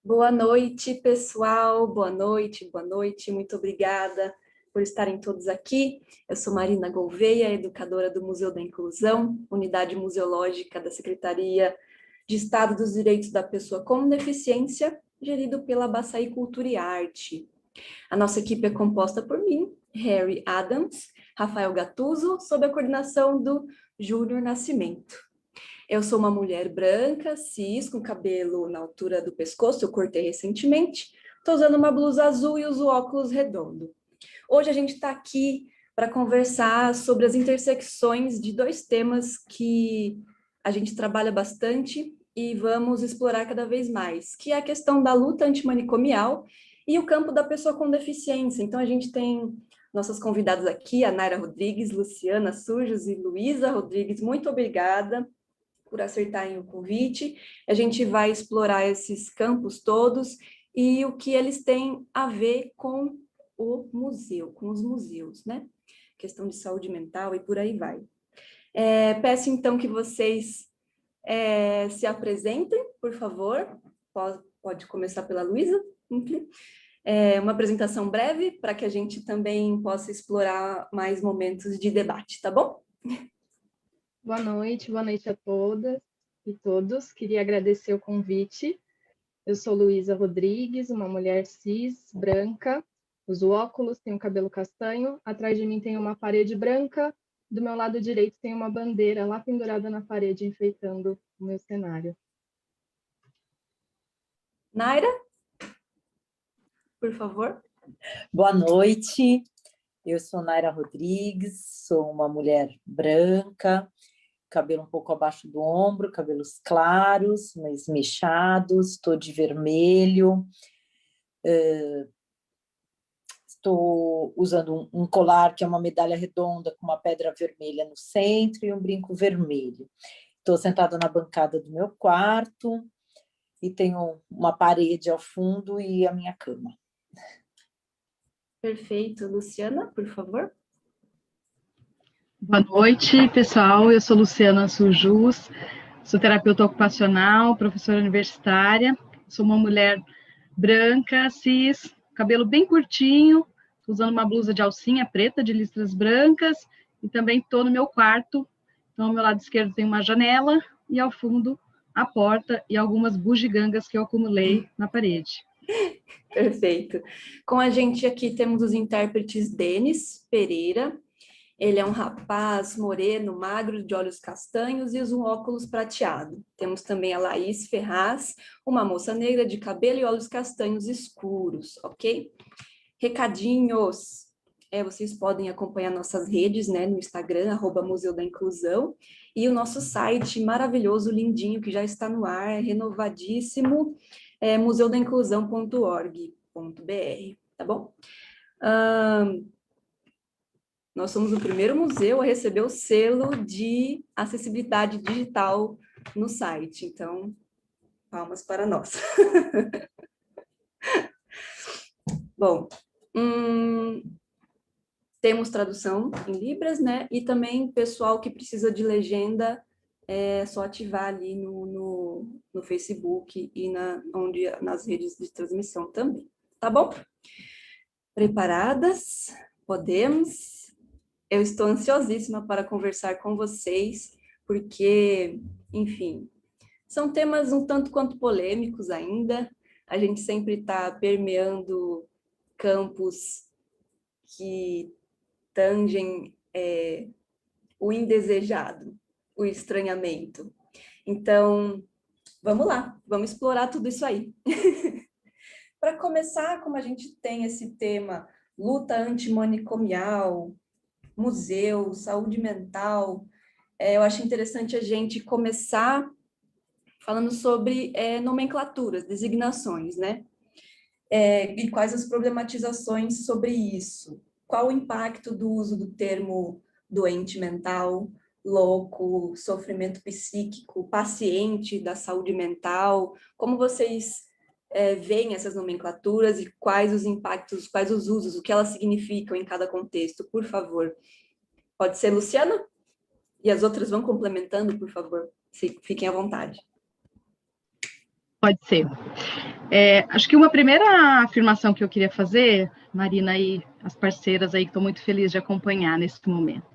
Boa noite, pessoal. Boa noite, boa noite. Muito obrigada por estarem todos aqui. Eu sou Marina Gouveia, educadora do Museu da Inclusão, unidade museológica da Secretaria de Estado dos Direitos da Pessoa com Deficiência, gerido pela Baçaí Cultura e Arte. A nossa equipe é composta por mim, Harry Adams, Rafael Gattuso, sob a coordenação do Júnior Nascimento. Eu sou uma mulher branca, cis, com cabelo na altura do pescoço, eu cortei recentemente. Estou usando uma blusa azul e uso óculos redondo. Hoje a gente está aqui para conversar sobre as intersecções de dois temas que a gente trabalha bastante e vamos explorar cada vez mais, que é a questão da luta antimanicomial e o campo da pessoa com deficiência. Então a gente tem nossas convidadas aqui, a Naira Rodrigues, Luciana Surjos e Luísa Rodrigues. Muito obrigada por acertarem o convite. A gente vai explorar esses campos todos e o que eles têm a ver com o museu, com os museus, né? Questão de saúde mental e por aí vai. Peço então que vocês se apresentem, por favor. Pode começar pela Luísa. Uma apresentação breve para que a gente também possa explorar mais momentos de debate, tá bom? Boa noite a todas e todos. Queria agradecer o convite. Eu sou Luísa Rodrigues, uma mulher cis, branca, uso óculos, tenho cabelo castanho, atrás de mim tem uma parede branca, do meu lado direito tem uma bandeira lá pendurada na parede, enfeitando o meu cenário. Naira, por favor. Boa noite, eu sou Naira Rodrigues, sou uma mulher branca, cabelo um pouco abaixo do ombro, cabelos claros, mas mechados, estou de vermelho, estou usando um colar que é uma medalha redonda com uma pedra vermelha no centro e um brinco vermelho. Estou sentada na bancada do meu quarto e tenho uma parede ao fundo e a minha cama. Perfeito. Luciana, por favor. Boa noite, pessoal. Eu sou Luciana Surjus, sou terapeuta ocupacional, professora universitária, sou uma mulher branca, cis, cabelo bem curtinho, usando uma blusa de alcinha preta de listras brancas e também estou no meu quarto. Então, ao meu lado esquerdo tem uma janela e ao fundo a porta e algumas bugigangas que eu acumulei na parede. Perfeito. Com a gente aqui temos os intérpretes Denis Pereira. Ele é um rapaz moreno, magro, de olhos castanhos e usa um óculos prateado. Temos também a Laís Ferraz, uma moça negra de cabelo e olhos castanhos escuros, ok? Recadinhos. Vocês podem acompanhar nossas redes, né, no Instagram, @Museu da Inclusão, e o nosso site maravilhoso, lindinho, que já está no ar, renovadíssimo, museudainclusão.org.br, tá bom? Nós somos o primeiro museu a receber o selo de acessibilidade digital no site, então, palmas para nós. Bom, temos tradução em Libras, né? E também pessoal que precisa de legenda, é só ativar ali no Facebook e nas redes de transmissão também, tá bom? Preparadas? Podemos? Eu estou ansiosíssima para conversar com vocês, porque, enfim, são temas um tanto quanto polêmicos ainda. A gente sempre está permeando campos que tangem o indesejado, o estranhamento. Então, vamos lá, vamos explorar tudo isso aí. Para começar, como a gente tem esse tema luta antimanicomial, museu, saúde mental, eu acho interessante a gente começar falando sobre nomenclaturas, designações, né? E quais as problematizações sobre isso. Qual o impacto do uso do termo doente mental, louco, sofrimento psíquico, paciente da saúde mental? Como vocês veem essas nomenclaturas e quais os impactos, quais os usos, o que elas significam em cada contexto? Por favor. Pode ser, Luciana? E as outras vão complementando, por favor. Fiquem à vontade. Pode ser. Acho que uma primeira afirmação que eu queria fazer, Marina e as parceiras aí que estou muito feliz de acompanhar nesse momento,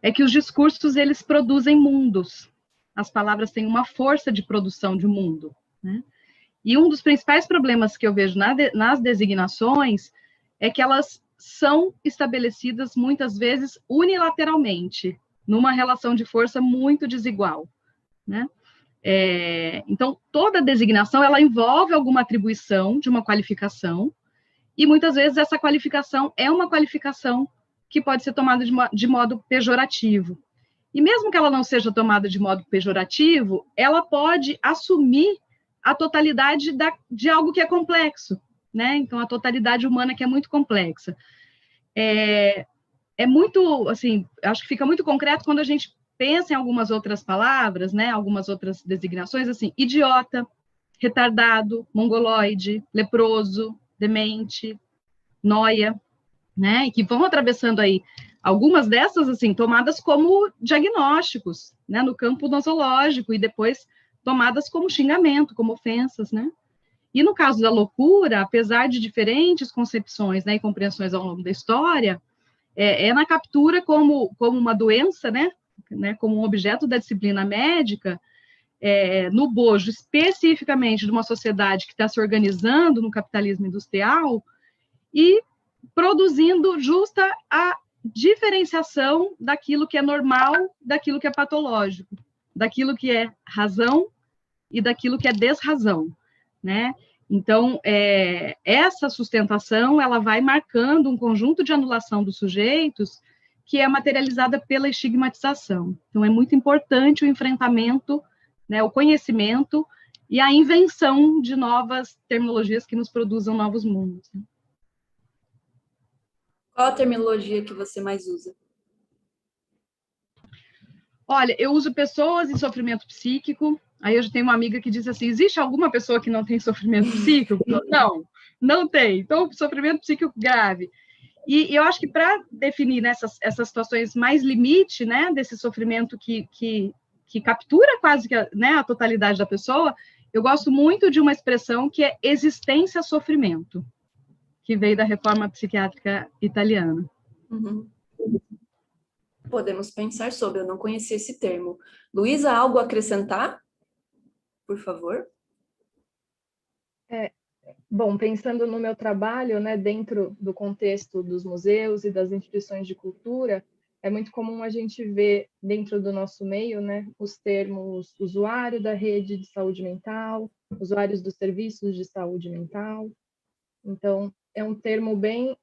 é que os discursos, eles produzem mundos. As palavras têm uma força de produção de mundo, né? E um dos principais problemas que eu vejo nas designações é que elas são estabelecidas, muitas vezes, unilateralmente, numa relação de força muito desigual, né? Então, toda designação, ela envolve alguma atribuição de uma qualificação, e muitas vezes essa qualificação é uma qualificação que pode ser tomada de modo pejorativo. E mesmo que ela não seja tomada de modo pejorativo, ela pode assumir a totalidade de algo que é complexo, né? Então, a totalidade humana que é muito complexa. É muito, assim, acho que fica muito concreto quando a gente pensa em algumas outras palavras, né? Algumas outras designações, assim, idiota, retardado, mongoloide, leproso, demente, nóia, né? E que vão atravessando aí algumas dessas, assim, tomadas como diagnósticos, né? No campo nosológico, e depois tomadas como xingamento, como ofensas, né? E no caso da loucura, apesar de diferentes concepções, né, e compreensões ao longo da história, na captura como uma doença, né, como um objeto da disciplina médica, no bojo especificamente de uma sociedade que está se organizando no capitalismo industrial e produzindo justa a diferenciação daquilo que é normal, daquilo que é patológico, daquilo que é razão e daquilo que é desrazão, né? Então, essa sustentação, ela vai marcando um conjunto de anulação dos sujeitos que é materializada pela estigmatização. Então, é muito importante o enfrentamento, né, o conhecimento e a invenção de novas terminologias que nos produzam novos mundos, né? Qual a terminologia que você mais usa? Olha, eu uso pessoas em sofrimento psíquico. Aí eu já tenho uma amiga que diz assim, existe alguma pessoa que não tem sofrimento psíquico? Não tem. Então, sofrimento psíquico grave. E eu acho que para definir essas situações mais limite, né, desse sofrimento que captura quase que a totalidade da pessoa, eu gosto muito de uma expressão que é existência-sofrimento, que veio da reforma psiquiátrica italiana. Uhum. Podemos pensar sobre, eu não conhecia esse termo. Luísa, algo a acrescentar? Por favor. Bom, pensando no meu trabalho, né, dentro do contexto dos museus e das instituições de cultura, é muito comum a gente ver dentro do nosso meio, né, os termos usuário da rede de saúde mental, usuários dos serviços de saúde mental. Então, é um termo bem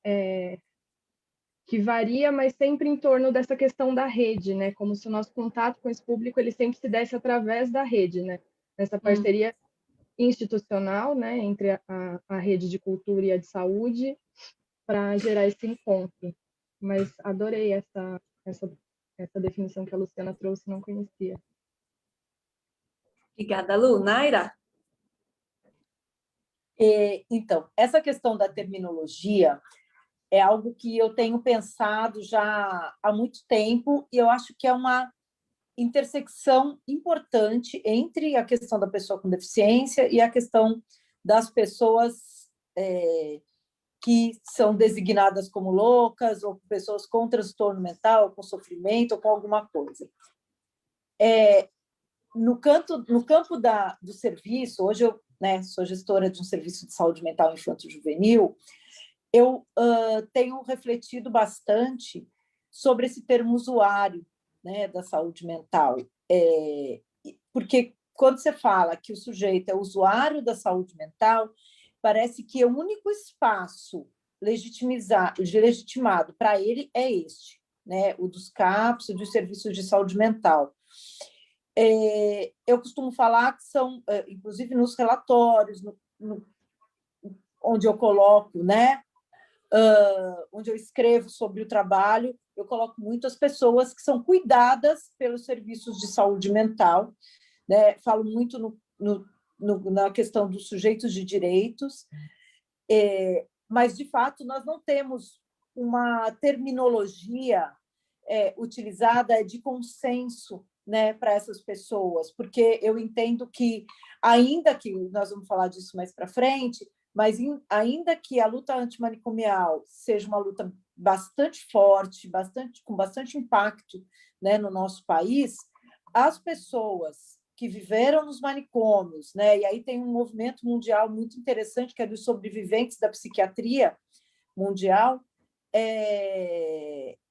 que varia, mas sempre em torno dessa questão da rede, né? Como se o nosso contato com esse público ele sempre se desse através da rede, né? Nessa parceria institucional, né, entre a rede de cultura e a de saúde, para gerar esse encontro. Mas adorei essa definição que a Luciana trouxe, não conhecia. Obrigada, Lu. Naira? Então, essa questão da terminologia é algo que eu tenho pensado já há muito tempo e eu acho que é uma intersecção importante entre a questão da pessoa com deficiência e a questão das pessoas que são designadas como loucas ou pessoas com transtorno mental, com sofrimento ou com alguma coisa. No campo do serviço, hoje eu sou gestora de um serviço de saúde mental infanto-juvenil, eu tenho refletido bastante sobre esse termo usuário, né, da saúde mental, porque quando você fala que o sujeito é usuário da saúde mental, parece que o único espaço legitimado para ele é este, né, o dos CAPs, dos serviços de saúde mental. Eu costumo falar que são, inclusive nos relatórios, onde eu coloco, né, onde eu escrevo sobre o trabalho, eu coloco muito as pessoas que são cuidadas pelos serviços de saúde mental, né? Falo muito na questão dos sujeitos de direitos, mas, de fato, nós não temos uma terminologia utilizada de consenso, né, para essas pessoas, porque eu entendo que, ainda que, nós vamos falar disso mais para frente, mas ainda que a luta antimanicomial seja uma luta bastante forte, com bastante impacto, né, no nosso país, as pessoas que viveram nos manicômios, né, e aí tem um movimento mundial muito interessante, que é dos sobreviventes da psiquiatria mundial,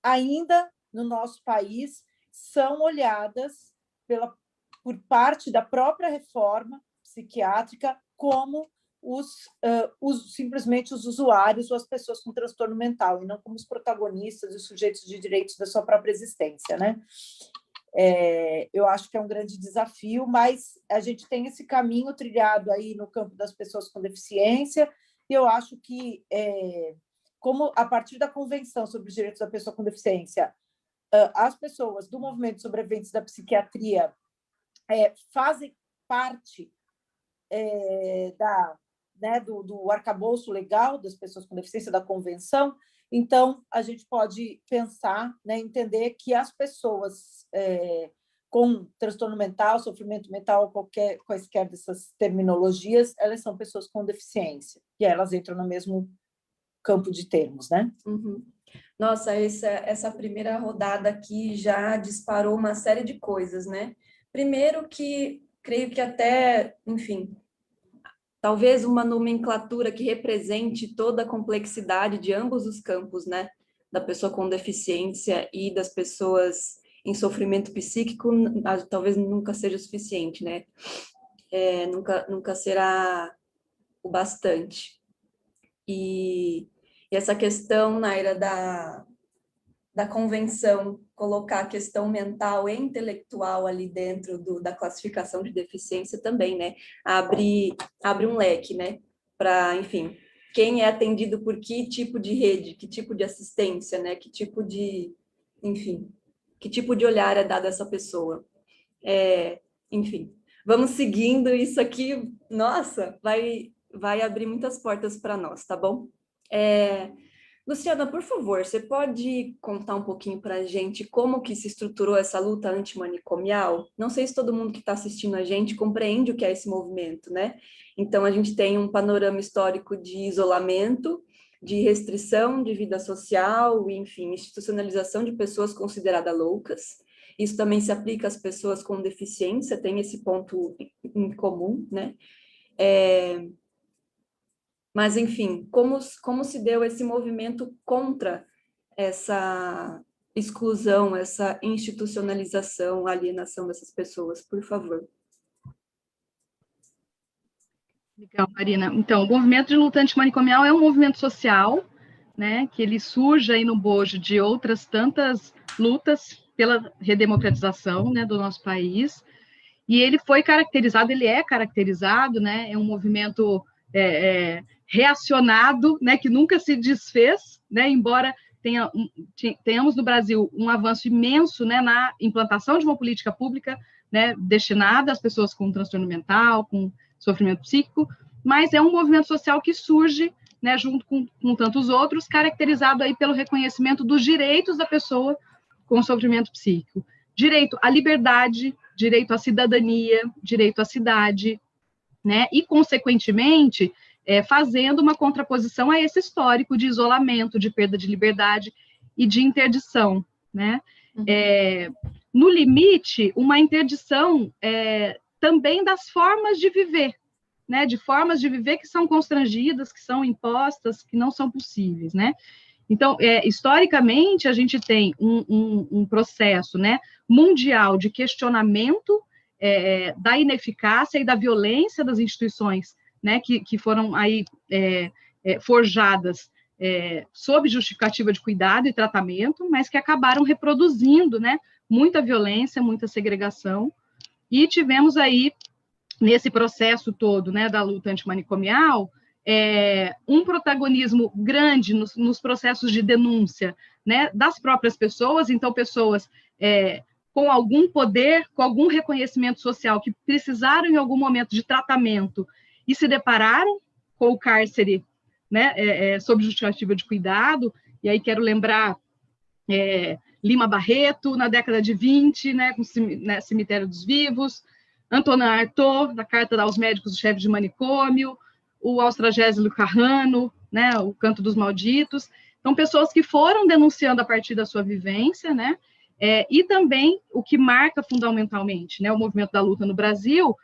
ainda no nosso país são olhadas por parte da própria reforma psiquiátrica como simplesmente os usuários ou as pessoas com transtorno mental, e não como os protagonistas e sujeitos de direitos da sua própria existência, né? Eu acho que é um grande desafio, mas a gente tem esse caminho trilhado aí no campo das pessoas com deficiência, e eu acho que, como a partir da Convenção sobre os Direitos da Pessoa com Deficiência, as pessoas do movimento de sobreviventes da psiquiatria fazem parte do arcabouço legal das pessoas com deficiência da Convenção, então a gente pode pensar, né, entender que as pessoas com transtorno mental, sofrimento mental, quaisquer dessas terminologias, elas são pessoas com deficiência, e elas entram no mesmo campo de termos, né? Uhum. Nossa, essa primeira rodada aqui já disparou uma série de coisas, né? Primeiro que, creio que até, enfim, talvez uma nomenclatura que represente toda a complexidade de ambos os campos, né? Da pessoa com deficiência e das pessoas em sofrimento psíquico, talvez nunca seja o suficiente, né? Nunca será o bastante. E essa questão, Naira, da convenção, colocar a questão mental e intelectual ali dentro da classificação de deficiência também, né? Abre um leque, né? Para, enfim, quem é atendido por que tipo de rede, que tipo de assistência, né? Que tipo de, enfim, que tipo de olhar é dado a essa pessoa. Enfim, vamos seguindo isso aqui, nossa, vai abrir muitas portas para nós, tá bom? Luciana, por favor, você pode contar um pouquinho para a gente como que se estruturou essa luta antimanicomial? Não sei se todo mundo que está assistindo a gente compreende o que é esse movimento, né? Então, a gente tem um panorama histórico de isolamento, de restrição de vida social, enfim, institucionalização de pessoas consideradas loucas. Isso também se aplica às pessoas com deficiência, tem esse ponto em comum, né? Mas, enfim, como se deu esse movimento contra essa exclusão, essa institucionalização, alienação dessas pessoas, por favor. Legal, Marina. Então, o movimento de luta antimanicomial é um movimento social, né, que ele surge aí no bojo de outras tantas lutas pela redemocratização, né, do nosso país, e ele é caracterizado, né, é um movimento reacionado, né, que nunca se desfez, né, embora tenhamos no Brasil um avanço imenso, né, na implantação de uma política pública, né, destinada às pessoas com transtorno mental, com sofrimento psíquico, mas é um movimento social que surge, né, junto com tantos outros, caracterizado aí pelo reconhecimento dos direitos da pessoa com sofrimento psíquico. Direito à liberdade, direito à cidadania, direito à cidade, né, e, consequentemente, fazendo uma contraposição a esse histórico de isolamento, de perda de liberdade e de interdição, né? Uhum. No limite, uma interdição também das formas de viver, né? De formas de viver que são constrangidas, que são impostas, que não são possíveis, né? Então, historicamente, a gente tem um processo, né, mundial de questionamento da ineficácia e da violência das instituições, né, que foram aí forjadas sob justificativa de cuidado e tratamento, mas que acabaram reproduzindo, né, muita violência, muita segregação, e tivemos aí, nesse processo todo, né, da luta antimanicomial, um protagonismo grande nos processos de denúncia, né, das próprias pessoas, então pessoas com algum poder, com algum reconhecimento social, que precisaram em algum momento de tratamento e se depararam com o cárcere, né, sob justificativa de cuidado. E aí quero lembrar Lima Barreto, na década de 20, né, com o Cemitério dos Vivos, Antonin Artaud, da Carta aos Médicos do Chefe de Manicômio, o Austragésilo Carrano, né, o Canto dos Malditos. Então, pessoas que foram denunciando a partir da sua vivência, né, e também o que marca fundamentalmente, né, o movimento da luta no Brasil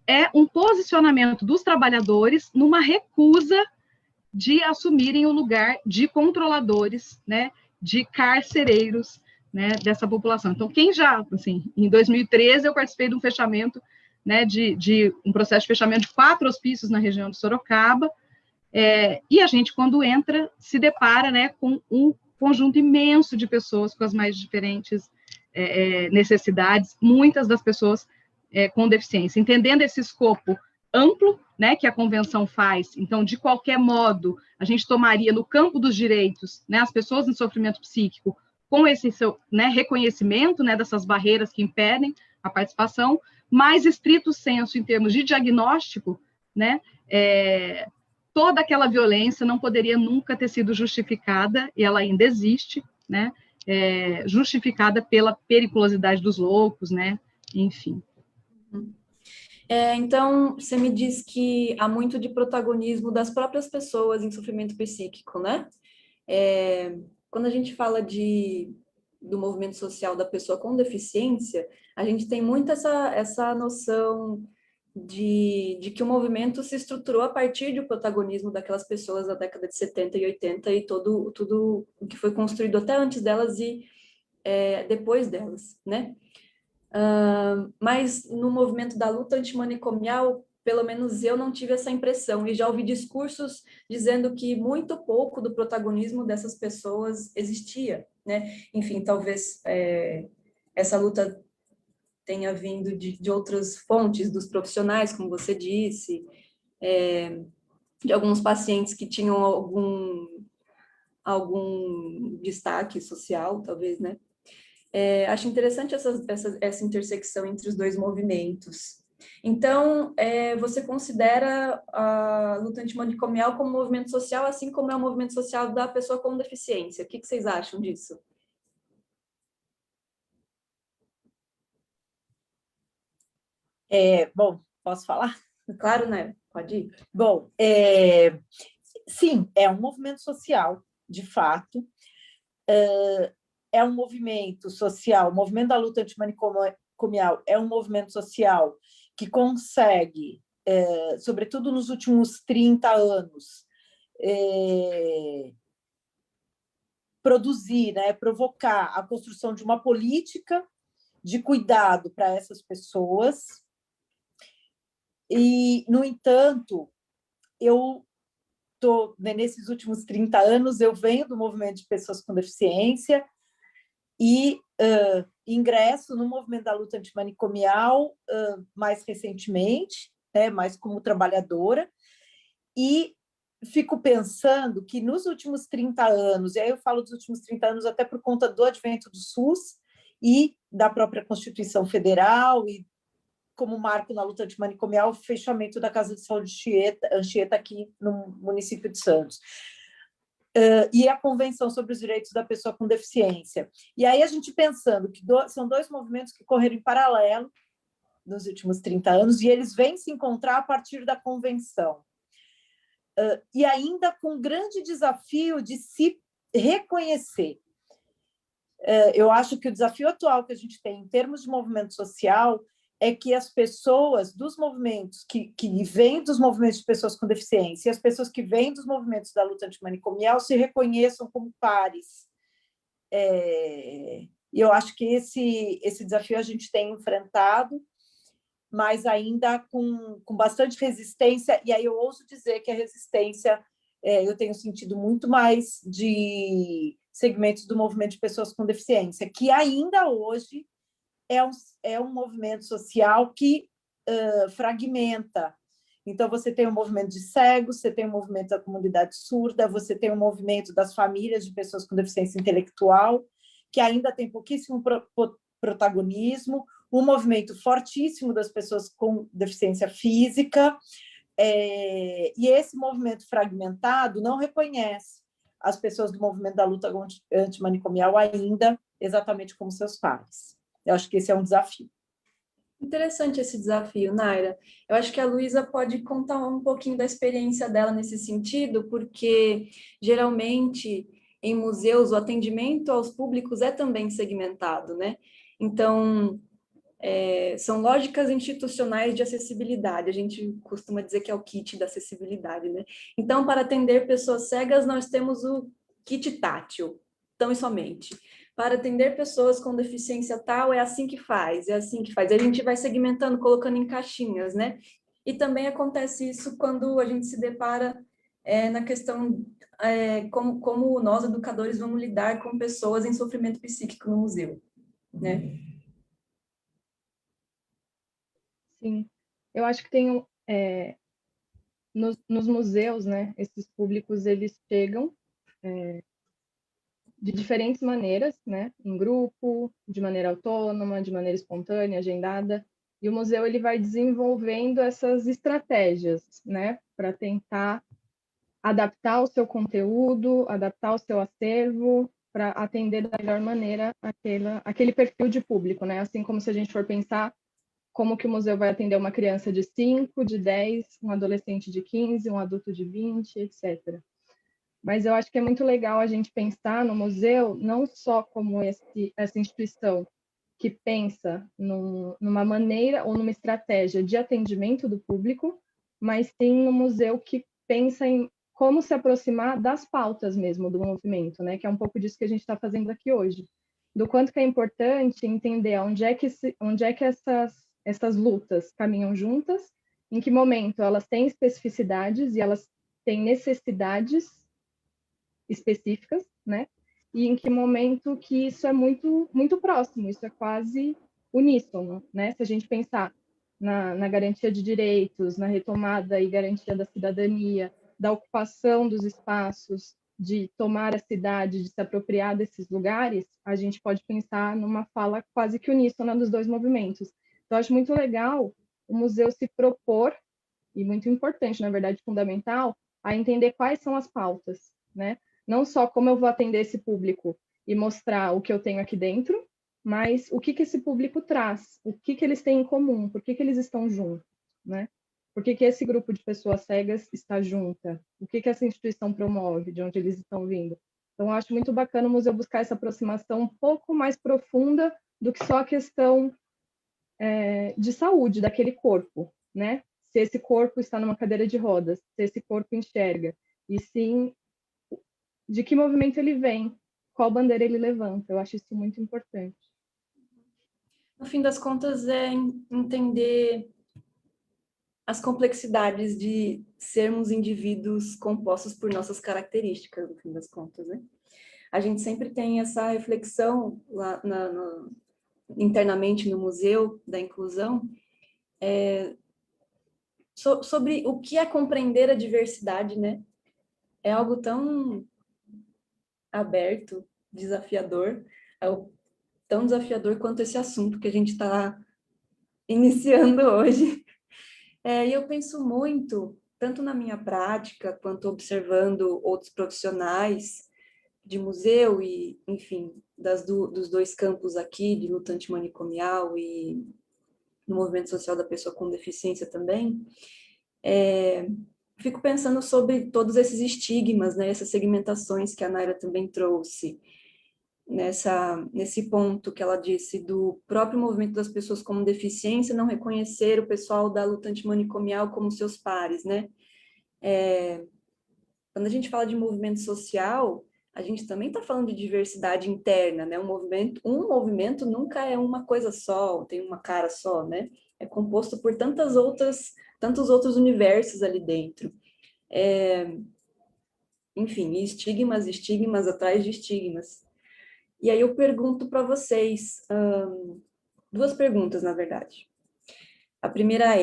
é um posicionamento dos trabalhadores numa recusa de assumirem o lugar de controladores, né, de carcereiros, né, dessa população. Então, quem já, assim, em 2013 eu participei de um fechamento, né, de um processo de fechamento de 4 hospícios na região de Sorocaba, e a gente, quando entra, se depara, né, com um conjunto imenso de pessoas com as mais diferentes necessidades, muitas das pessoas com deficiência. Entendendo esse escopo amplo, né, que a convenção faz, então, de qualquer modo, a gente tomaria no campo dos direitos, né, as pessoas em sofrimento psíquico, com esse seu, né, reconhecimento, né, dessas barreiras que impedem a participação, mais estrito senso em termos de diagnóstico, né, toda aquela violência não poderia nunca ter sido justificada, e ela ainda existe, né, justificada pela periculosidade dos loucos, né, enfim. Então, você me diz que há muito de protagonismo das próprias pessoas em sofrimento psíquico, né? Quando a gente fala do movimento social da pessoa com deficiência, a gente tem muito essa noção de que o movimento se estruturou a partir do protagonismo daquelas pessoas da década de 70 e 80 e tudo o que foi construído até antes delas e depois delas, né? Mas no movimento da luta antimanicomial, pelo menos eu não tive essa impressão, e já ouvi discursos dizendo que muito pouco do protagonismo dessas pessoas existia, né? Enfim, talvez essa luta tenha vindo de outras fontes, dos profissionais, como você disse, de alguns pacientes que tinham algum destaque social, talvez, né? Acho interessante essa intersecção entre os dois movimentos. Então, você considera a luta antimanicomial como um movimento social, assim como é o movimento social da pessoa com deficiência. O que vocês acham disso? Bom, posso falar? Claro, né? Pode ir. Bom, sim, é um movimento social, de fato. É um movimento social, o movimento da luta antimanicomial é um movimento social que consegue, sobretudo nos últimos 30 anos, produzir, né, provocar a construção de uma política de cuidado para essas pessoas. E, no entanto, nesses últimos 30 anos, eu venho do movimento de pessoas com deficiência e ingresso no movimento da luta antimanicomial mais recentemente, né, mais como trabalhadora, e fico pensando que nos últimos 30 anos, e aí eu falo dos últimos 30 anos até por conta do advento do SUS e da própria Constituição Federal, e como marco na luta antimanicomial, o fechamento da Casa de Saúde Anchieta aqui no município de Santos. E a Convenção sobre os Direitos da Pessoa com Deficiência. E aí a gente pensando que são dois movimentos que correram em paralelo nos últimos 30 anos, e eles vêm se encontrar a partir da Convenção. E ainda com um grande desafio de se reconhecer. Eu acho que o desafio atual que a gente tem em termos de movimento social é que as pessoas dos movimentos que vêm dos movimentos de pessoas com deficiência e as pessoas que vêm dos movimentos da luta antimanicomial se reconheçam como pares. E eu acho que esse desafio a gente tem enfrentado, mas ainda com bastante resistência, e aí eu ouso dizer que a resistência eu tenho sentido muito mais de segmentos do movimento de pessoas com deficiência, que ainda hoje é um movimento social que fragmenta. Então, você tem o movimento de cegos, você tem o movimento da comunidade surda, você tem o movimento das famílias de pessoas com deficiência intelectual, que ainda tem pouquíssimo protagonismo, um movimento fortíssimo das pessoas com deficiência física, e esse movimento fragmentado não reconhece as pessoas do movimento da luta antimanicomial ainda exatamente como seus pares. Eu acho que esse é um desafio. Interessante esse desafio, Naira. Eu acho que a Luísa pode contar um pouquinho da experiência dela nesse sentido, porque geralmente em museus o atendimento aos públicos é também segmentado, né? Então, são lógicas institucionais de acessibilidade. A gente costuma dizer que é o kit da acessibilidade, né? Então, para atender pessoas cegas, nós temos o kit tátil, tão e somente. Para atender pessoas com deficiência tal, é assim que faz, é assim que faz. A gente vai segmentando, colocando em caixinhas, né? E também acontece isso quando a gente se depara na questão como nós, educadores, vamos lidar com pessoas em sofrimento psíquico no museu, né? Sim, eu acho que tem nos museus, né, esses públicos eles chegam de diferentes maneiras, né, em grupo, de maneira autônoma, de maneira espontânea, agendada, e o museu ele vai desenvolvendo essas estratégias, né, para tentar adaptar o seu conteúdo, adaptar o seu acervo para atender da melhor maneira aquele perfil de público, né? Assim como se a gente for pensar como que o museu vai atender uma criança de 5, de 10, um adolescente de 15, um adulto de 20, etc. Mas eu acho que é muito legal a gente pensar no museu não só como essa instituição que pensa numa maneira ou numa estratégia de atendimento do público, mas sim no museu que pensa em como se aproximar das pautas mesmo do movimento, né? Que é um pouco disso que a gente está fazendo aqui hoje. Do quanto que é importante entender onde é que essas lutas caminham juntas, em que momento elas têm especificidades e elas têm necessidades específicas, né? E em que momento que isso é muito, muito próximo, isso é quase uníssono, né? Se a gente pensar na garantia de direitos, na retomada e garantia da cidadania, da ocupação dos espaços, de tomar a cidade, de se apropriar desses lugares, a gente pode pensar numa fala quase que uníssona dos dois movimentos. Então, acho muito legal o museu se propor, e muito importante, na verdade, fundamental, a entender quais são as pautas, né? Não só como eu vou atender esse público e mostrar o que eu tenho aqui dentro, mas o que esse público traz, o que eles têm em comum, por que eles estão juntos, né? Por que esse grupo de pessoas cegas está junta? O que essa instituição promove, de onde eles estão vindo? Então, eu acho muito bacana o museu buscar essa aproximação um pouco mais profunda do que só a questão de saúde daquele corpo, né? Se esse corpo está numa cadeira de rodas, se esse corpo enxerga, e sim de que movimento ele vem, qual bandeira ele levanta. Eu acho isso muito importante. No fim das contas, é entender as complexidades de sermos indivíduos compostos por nossas características, no fim das contas, né? A gente sempre tem essa reflexão lá internamente no Museu da Inclusão, sobre o que é compreender a diversidade, né? É algo tão aberto, desafiador, tão desafiador quanto esse assunto que a gente está iniciando hoje. E eu penso muito, tanto na minha prática, quanto observando outros profissionais de museu e, enfim, dos dois campos aqui, de luta antimanicomial e no movimento social da pessoa com deficiência também, fico pensando sobre todos esses estigmas, né, essas segmentações que a Naira também trouxe, nesse ponto que ela disse do próprio movimento das pessoas com deficiência não reconhecer o pessoal da luta antimanicomial como seus pares, né? Quando a gente fala de movimento social, a gente também está falando de diversidade interna, né? Um movimento nunca é uma coisa só, tem uma cara só, né? É composto por tantos outros universos ali dentro. Enfim, estigmas atrás de estigmas. E aí eu pergunto para vocês, duas perguntas, na verdade. A primeira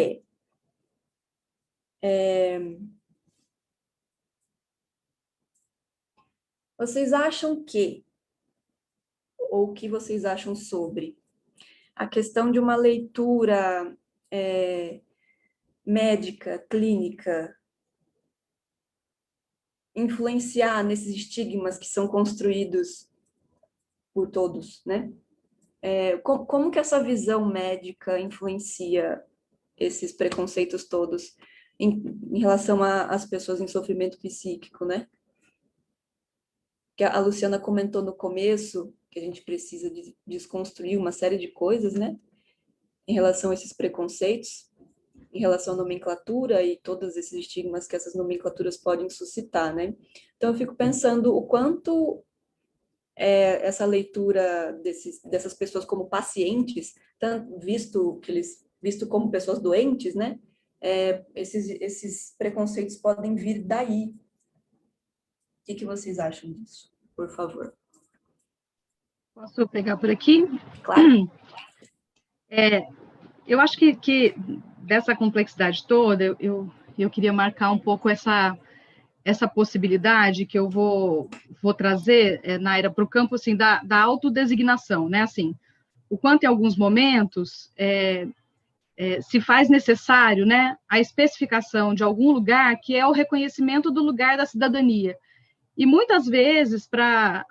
vocês acham que, ou o que vocês acham sobre, a questão de uma leitura médica, clínica, influenciar nesses estigmas que são construídos por todos, né? Como que essa visão médica influencia esses preconceitos todos em relação às pessoas em sofrimento psíquico, né? Que a Luciana comentou no começo que a gente precisa de desconstruir uma série de coisas, né? Em relação a esses preconceitos, em relação à nomenclatura e todos esses estigmas que essas nomenclaturas podem suscitar, né? Então, eu fico pensando o quanto essa leitura dessas pessoas como pacientes, tanto visto como pessoas doentes, né? Esses preconceitos podem vir daí. O que vocês acham disso? Por favor. Posso pegar por aqui? Claro. Eu acho que dessa complexidade toda, eu queria marcar um pouco essa possibilidade que eu vou trazer, Naira, para o campo assim, da autodesignação, né? Assim, o quanto em alguns momentos se faz necessário, né, a especificação de algum lugar que é o reconhecimento do lugar da cidadania. E muitas vezes,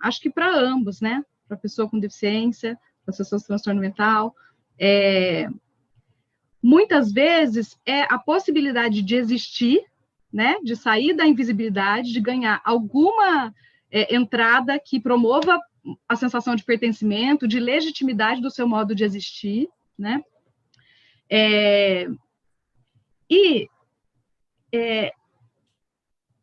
acho que para ambos, né? Para a pessoa com deficiência, para as pessoas com transtorno mental, muitas vezes é a possibilidade de existir, né, de sair da invisibilidade, de ganhar alguma entrada que promova a sensação de pertencimento, de legitimidade do seu modo de existir, né?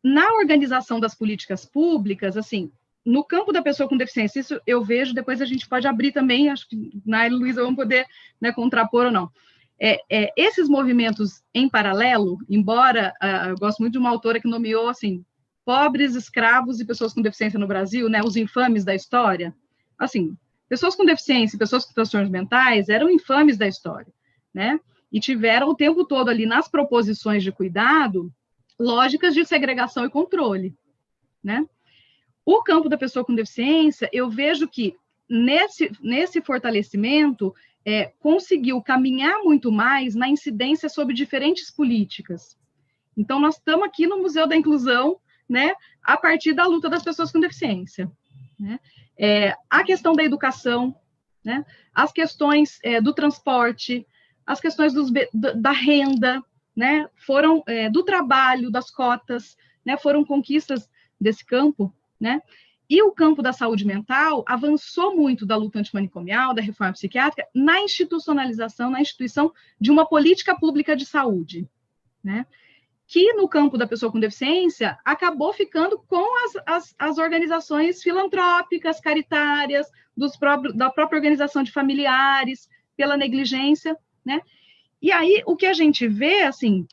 Na organização das políticas públicas, assim, no campo da pessoa com deficiência, isso eu vejo, depois a gente pode abrir também, acho que Naira e Luísa vão poder, né, contrapor ou não. Esses movimentos em paralelo, embora eu gosto muito de uma autora que nomeou assim, pobres, escravos e pessoas com deficiência no Brasil, né, os infames da história, assim, pessoas com deficiência e pessoas com transtornos mentais eram infames da história, né, e tiveram o tempo todo ali nas proposições de cuidado lógicas de segregação e controle, né. O campo da pessoa com deficiência, eu vejo que nesse fortalecimento conseguiu caminhar muito mais na incidência sobre diferentes políticas. Então, nós estamos aqui no Museu da Inclusão, né, a partir da luta das pessoas com deficiência, né? A questão da educação, né, as questões do transporte, as questões da renda, né, foram do trabalho, das cotas, né, foram conquistas desse campo, né? E o campo da saúde mental avançou muito da luta antimanicomial, da reforma psiquiátrica, na institucionalização, na instituição de uma política pública de saúde, né? Que no campo da pessoa com deficiência acabou ficando com as organizações filantrópicas, caritárias, da própria organização de familiares, pela negligência, né? E aí o que a gente vê, assim,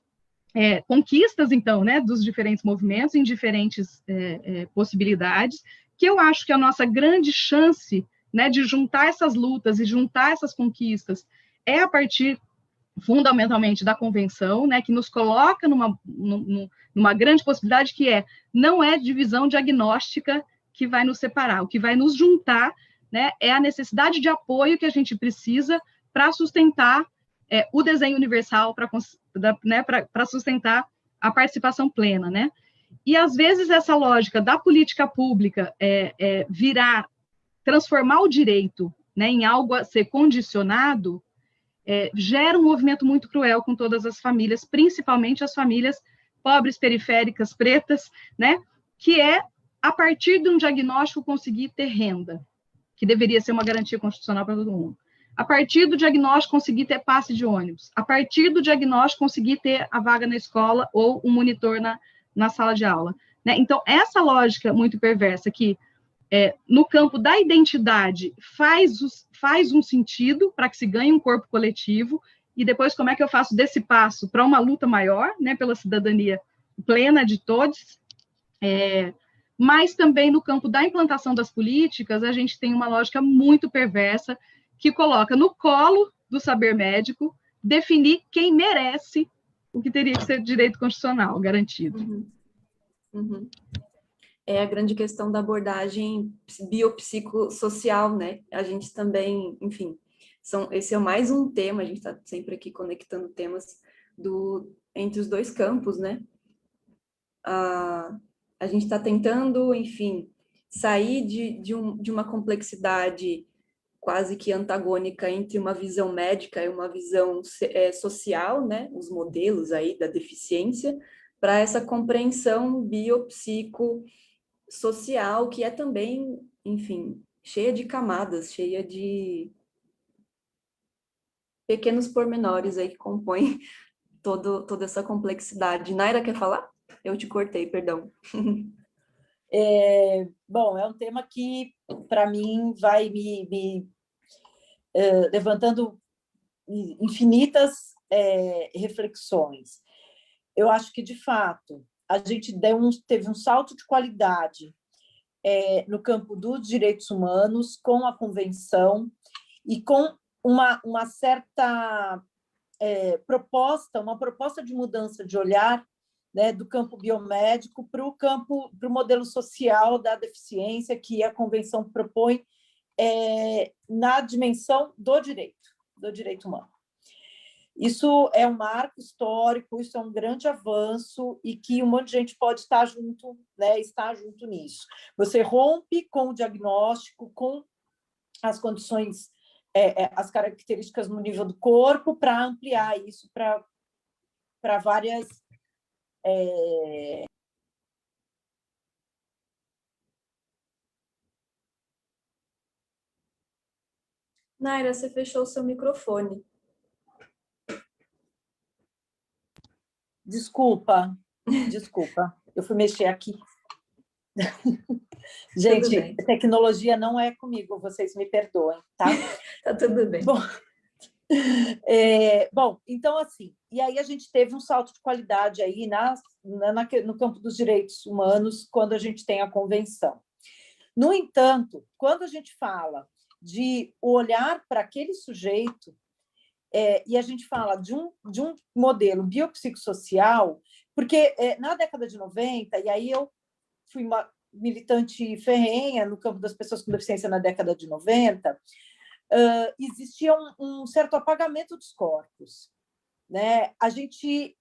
conquistas, então, né, dos diferentes movimentos, em diferentes possibilidades, que eu acho que a nossa grande chance, né, de juntar essas lutas e juntar essas conquistas é a partir, fundamentalmente, da convenção, né, que nos coloca numa grande possibilidade que não é divisão diagnóstica que vai nos separar, o que vai nos juntar, né, é a necessidade de apoio que a gente precisa para sustentar o desenho universal, para sustentar a participação plena, né? E, às vezes, essa lógica da política pública transformar o direito, né, em algo a ser condicionado, gera um movimento muito cruel com todas as famílias, principalmente as famílias pobres, periféricas, pretas, né, que a partir de um diagnóstico, conseguir ter renda, que deveria ser uma garantia constitucional para todo mundo. A partir do diagnóstico, conseguir ter passe de ônibus. A partir do diagnóstico, conseguir ter a vaga na escola ou um monitor na sala de aula, né? Então, essa lógica muito perversa que, no campo da identidade, faz um sentido para que se ganhe um corpo coletivo, e depois como é que eu faço desse passo para uma luta maior, né, pela cidadania plena de todos, mas também no campo da implantação das políticas, a gente tem uma lógica muito perversa que coloca no colo do saber médico definir quem merece o que teria que ser direito constitucional garantido. Uhum. Uhum. É a grande questão da abordagem biopsicossocial, né? A gente também, enfim, esse é mais um tema, a gente está sempre aqui conectando temas entre os dois campos, né? a gente está tentando, enfim, sair de uma complexidade quase que antagônica entre uma visão médica e uma visão social, né, os modelos aí da deficiência, para essa compreensão biopsicossocial, que é também, enfim, cheia de camadas, cheia de pequenos pormenores aí que compõem toda essa complexidade. Naira, quer falar? Eu te cortei, perdão. Bom, é um tema que, para mim, vai me levantando infinitas reflexões. Eu acho que, de fato, a gente teve um salto de qualidade no campo dos direitos humanos com a Convenção e com uma certa uma proposta de mudança de olhar, né, do campo biomédico para o modelo social da deficiência que a Convenção propõe na dimensão do direito humano. Isso é um marco histórico, isso é um grande avanço e que um monte de gente pode estar junto, né, estar junto nisso. Você rompe com o diagnóstico, com as condições, as características no nível do corpo para ampliar isso para várias... Naira, você fechou o seu microfone. Desculpa, eu fui mexer aqui. Gente, tecnologia não é comigo, vocês me perdoem, tá? Tá tudo bem. Bom, então, assim, e aí a gente teve um salto de qualidade aí no campo dos direitos humanos quando a gente tem a Convenção. No entanto, quando a gente fala de olhar para aquele sujeito, e a gente fala de um modelo biopsicossocial, porque na década de 90, e aí eu fui uma militante ferrenha no campo das pessoas com deficiência na década de 90, existia um certo apagamento dos corpos, né? A gente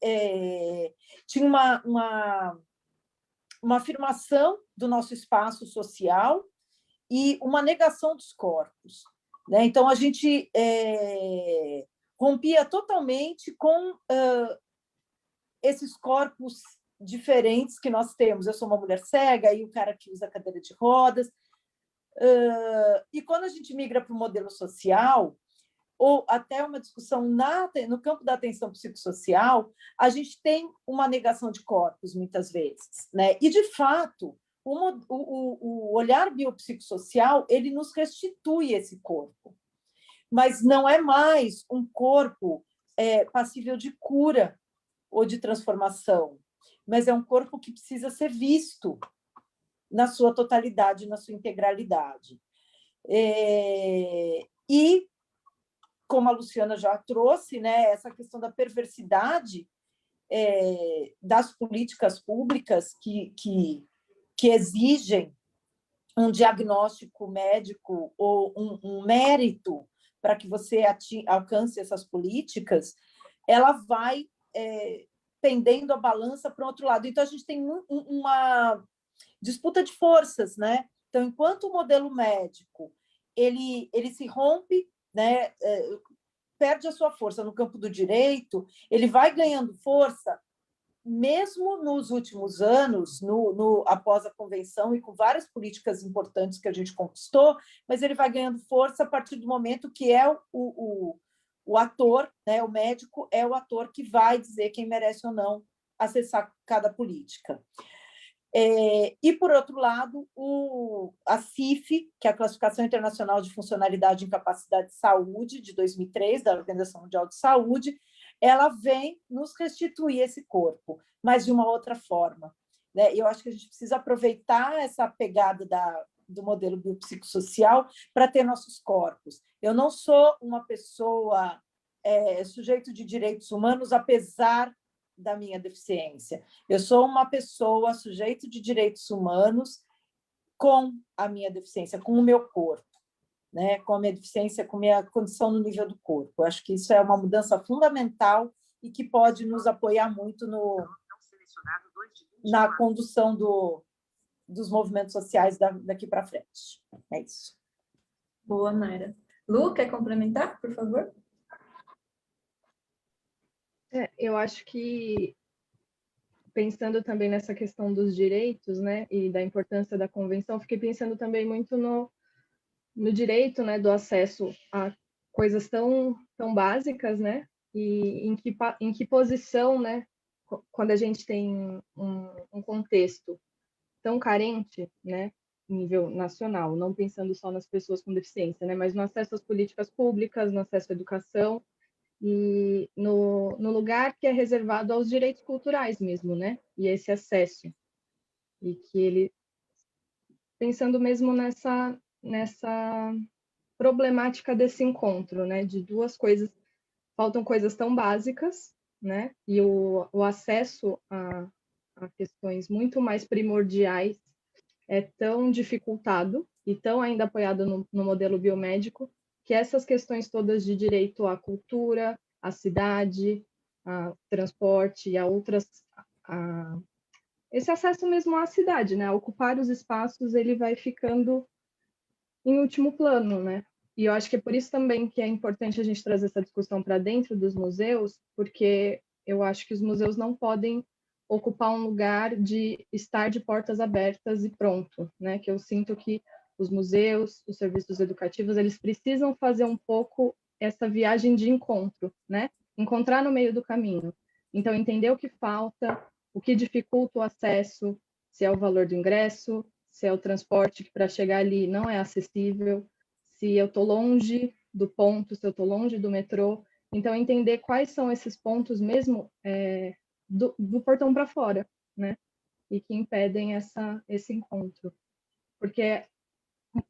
tinha uma afirmação do nosso espaço social e uma negação dos corpos, né? Então, a gente rompia totalmente com esses corpos diferentes que nós temos. Eu sou uma mulher cega e o cara que usa cadeira de rodas. E quando a gente migra para o modelo social, ou até uma discussão no campo da atenção psicossocial, a gente tem uma negação de corpos, muitas vezes, né? E, de fato, o olhar biopsicossocial, ele nos restitui esse corpo, mas não é mais um corpo passível de cura ou de transformação, mas é um corpo que precisa ser visto na sua totalidade, na sua integralidade. E, como a Luciana já trouxe, né, essa questão da perversidade das políticas públicas que exigem um diagnóstico médico ou um mérito para que você alcance essas políticas, ela vai pendendo a balança para o outro lado. Então, a gente tem uma disputa de forças, né? Então, enquanto o modelo médico ele se rompe, né, perde a sua força no campo do direito, ele vai ganhando força, mesmo nos últimos anos, após a Convenção e com várias políticas importantes que a gente conquistou, mas ele vai ganhando força a partir do momento que o ator, né, o médico, é o ator que vai dizer quem merece ou não acessar cada política. E, por outro lado, a CIF, que é a Classificação Internacional de Funcionalidade e Incapacidade de Saúde, de 2003, da Organização Mundial de Saúde, ela vem nos restituir esse corpo, mas de uma outra forma, né? Eu acho que a gente precisa aproveitar essa pegada do modelo biopsicossocial para ter nossos corpos. Eu não sou uma pessoa sujeito de direitos humanos, apesar da minha deficiência. Eu sou uma pessoa sujeito de direitos humanos com a minha deficiência, com o meu corpo, né? Com a minha deficiência, com a minha condição no nível do corpo. Eu acho que isso é uma mudança fundamental e que pode nos apoiar muito no... na condução dos movimentos sociais daqui para frente. É isso. Boa, Naira. Lu, quer complementar, por favor? Eu acho que, pensando também nessa questão dos direitos, né, e da importância da convenção, fiquei pensando também muito no direito, né, do acesso a coisas tão básicas, né, e em que posição, né, quando a gente tem um contexto tão carente, né, em nível nacional, não pensando só nas pessoas com deficiência, né, mas no acesso às políticas públicas, no acesso à educação e no lugar que é reservado aos direitos culturais mesmo, né, e esse acesso. E que ele, pensando mesmo nessa problemática desse encontro, né, de duas coisas, faltam coisas tão básicas, né, e o acesso a questões muito mais primordiais é tão dificultado e tão ainda apoiado no modelo biomédico, que essas questões todas de direito à cultura, à cidade, ao transporte e a outras... esse acesso mesmo à cidade, né, a ocupar os espaços, ele vai ficando em último plano, né? E eu acho que é por isso também que é importante a gente trazer essa discussão para dentro dos museus, porque eu acho que os museus não podem ocupar um lugar de estar de portas abertas e pronto, né? Que eu sinto que os museus, os serviços educativos, eles precisam fazer um pouco essa viagem de encontro, né? Encontrar no meio do caminho. Então, entender o que falta, o que dificulta o acesso, se é o valor do ingresso, se é o transporte que para chegar ali não é acessível, se eu estou longe do ponto, se eu estou longe do metrô. Então, entender quais são esses pontos mesmo do portão para fora, né? E que impedem esse encontro. Porque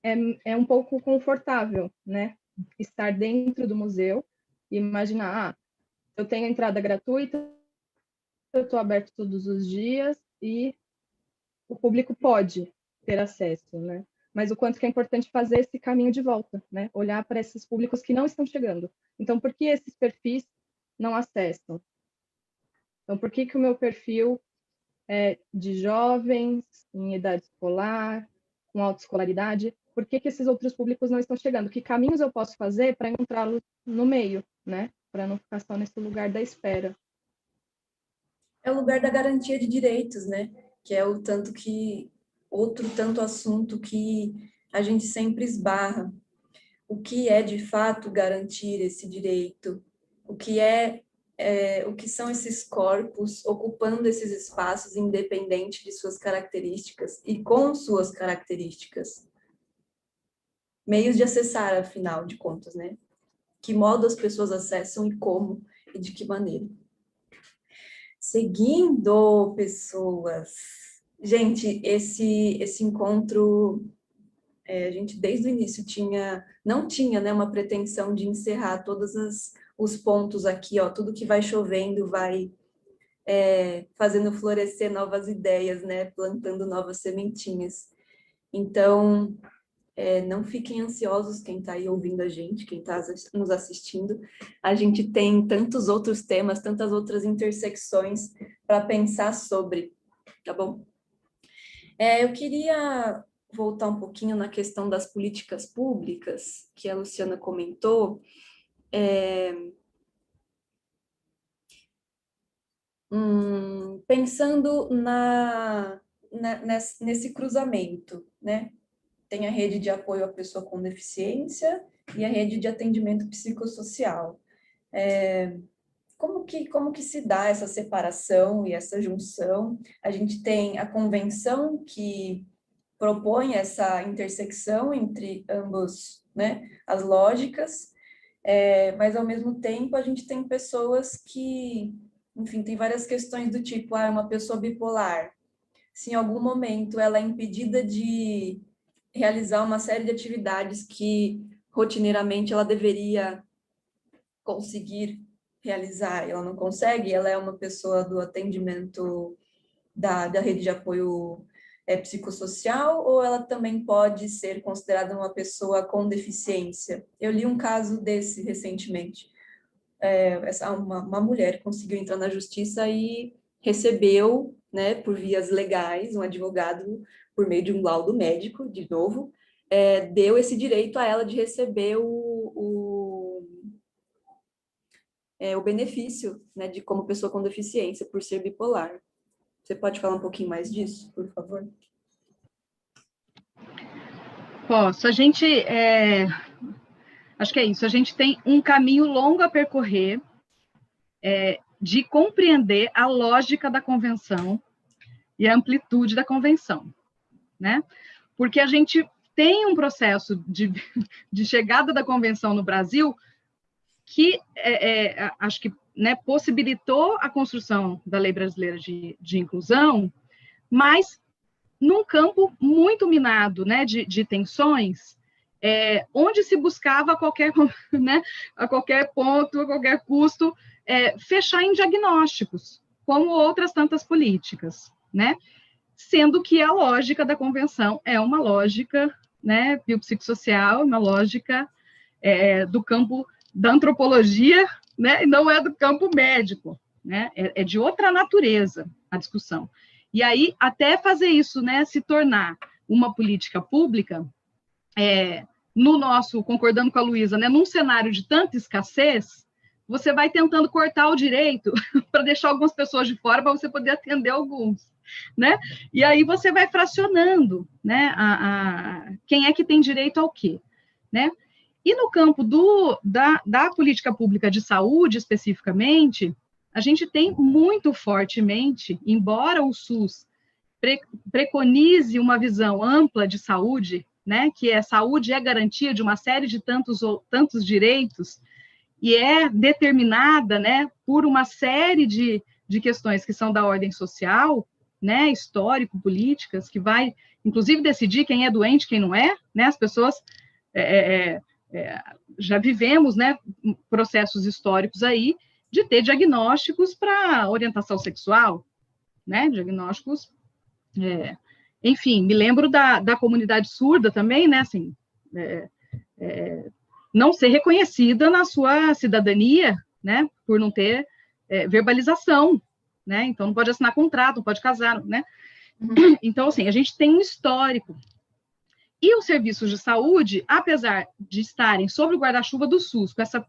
é um pouco confortável, né? Estar dentro do museu e imaginar, eu tenho entrada gratuita, eu estou aberto todos os dias e o público pode ter acesso, né? Mas o quanto que é importante fazer esse caminho de volta, né? Olhar para esses públicos que não estão chegando. Então, por que esses perfis não acessam? Então, por que o meu perfil é de jovens, em idade escolar, com autoescolaridade, por que esses outros públicos não estão chegando? Que caminhos eu posso fazer para encontrá-los no meio, né? Para não ficar só nesse lugar da espera. É o lugar da garantia de direitos, né? Que é outro tanto assunto que a gente sempre esbarra. O que é, de fato, garantir esse direito? O que são esses corpos ocupando esses espaços independente de suas características e com suas características? Meios de acessar, afinal de contas, né? Que modo as pessoas acessam e como e de que maneira? Seguindo, pessoas. Gente, esse encontro, a gente desde o início não tinha, né, uma pretensão de encerrar todos os pontos aqui, ó, tudo que vai chovendo vai fazendo florescer novas ideias, né, plantando novas sementinhas. Então, não fiquem ansiosos quem está aí ouvindo a gente, quem está nos assistindo. A gente tem tantos outros temas, tantas outras intersecções para pensar sobre, tá bom? Eu queria voltar um pouquinho na questão das políticas públicas, que a Luciana comentou. Pensando nesse cruzamento, né? Tem a rede de apoio à pessoa com deficiência e a rede de atendimento psicossocial. Como que se dá essa separação e essa junção? A gente tem a convenção que propõe essa intersecção entre ambos, né, as lógicas, mas ao mesmo tempo a gente tem pessoas que, enfim, tem várias questões do tipo, uma pessoa bipolar, se em algum momento ela é impedida de realizar uma série de atividades que rotineiramente ela deveria conseguir realizar, ela não consegue, ela é uma pessoa do atendimento da rede de apoio psicossocial, ou ela também pode ser considerada uma pessoa com deficiência? Eu li um caso desse recentemente. Uma mulher conseguiu entrar na justiça e recebeu né, por vias legais, um advogado, por meio de um laudo médico, de novo, deu esse direito a ela de receber o benefício, né, de como pessoa com deficiência, por ser bipolar. Você pode falar um pouquinho mais disso, por favor? Posso. Acho que é isso. A gente tem um caminho longo a percorrer de compreender a lógica da convenção e a amplitude da convenção, né? Porque a gente tem um processo de chegada da convenção no Brasil que acho que, né, possibilitou a construção da Lei Brasileira de Inclusão, mas num campo muito minado, né, de tensões, onde se buscava a qualquer, né, a qualquer ponto, a qualquer custo, fechar em diagnósticos, como outras tantas políticas, né? Sendo que a lógica da convenção é uma lógica, né, biopsicossocial, uma lógica do campo da antropologia, né, e não é do campo médico, né? É de outra natureza a discussão. E aí, até fazer isso, né, se tornar uma política pública, no nosso, concordando com a Luísa, né, num cenário de tanta escassez, você vai tentando cortar o direito para deixar algumas pessoas de fora, para você poder atender alguns, né? E aí você vai fracionando, né, quem é que tem direito ao quê, né? E no campo da política pública de saúde, especificamente, a gente tem muito fortemente, embora o SUS preconize uma visão ampla de saúde, né, que saúde é garantia de uma série de tantos direitos, e é determinada, né, por uma série de questões que são da ordem social, né, histórico-políticas, que vai, inclusive, decidir quem é doente, quem não é, né, as pessoas... já vivemos, né, processos históricos aí de ter diagnósticos para orientação sexual, né, diagnósticos, enfim, me lembro da comunidade surda também, né, assim, não ser reconhecida na sua cidadania, né, por não ter verbalização, né, então não pode assinar contrato, não pode casar, né, então, assim, a gente tem um histórico. E os serviços de saúde, apesar de estarem sob o guarda-chuva do SUS, com essa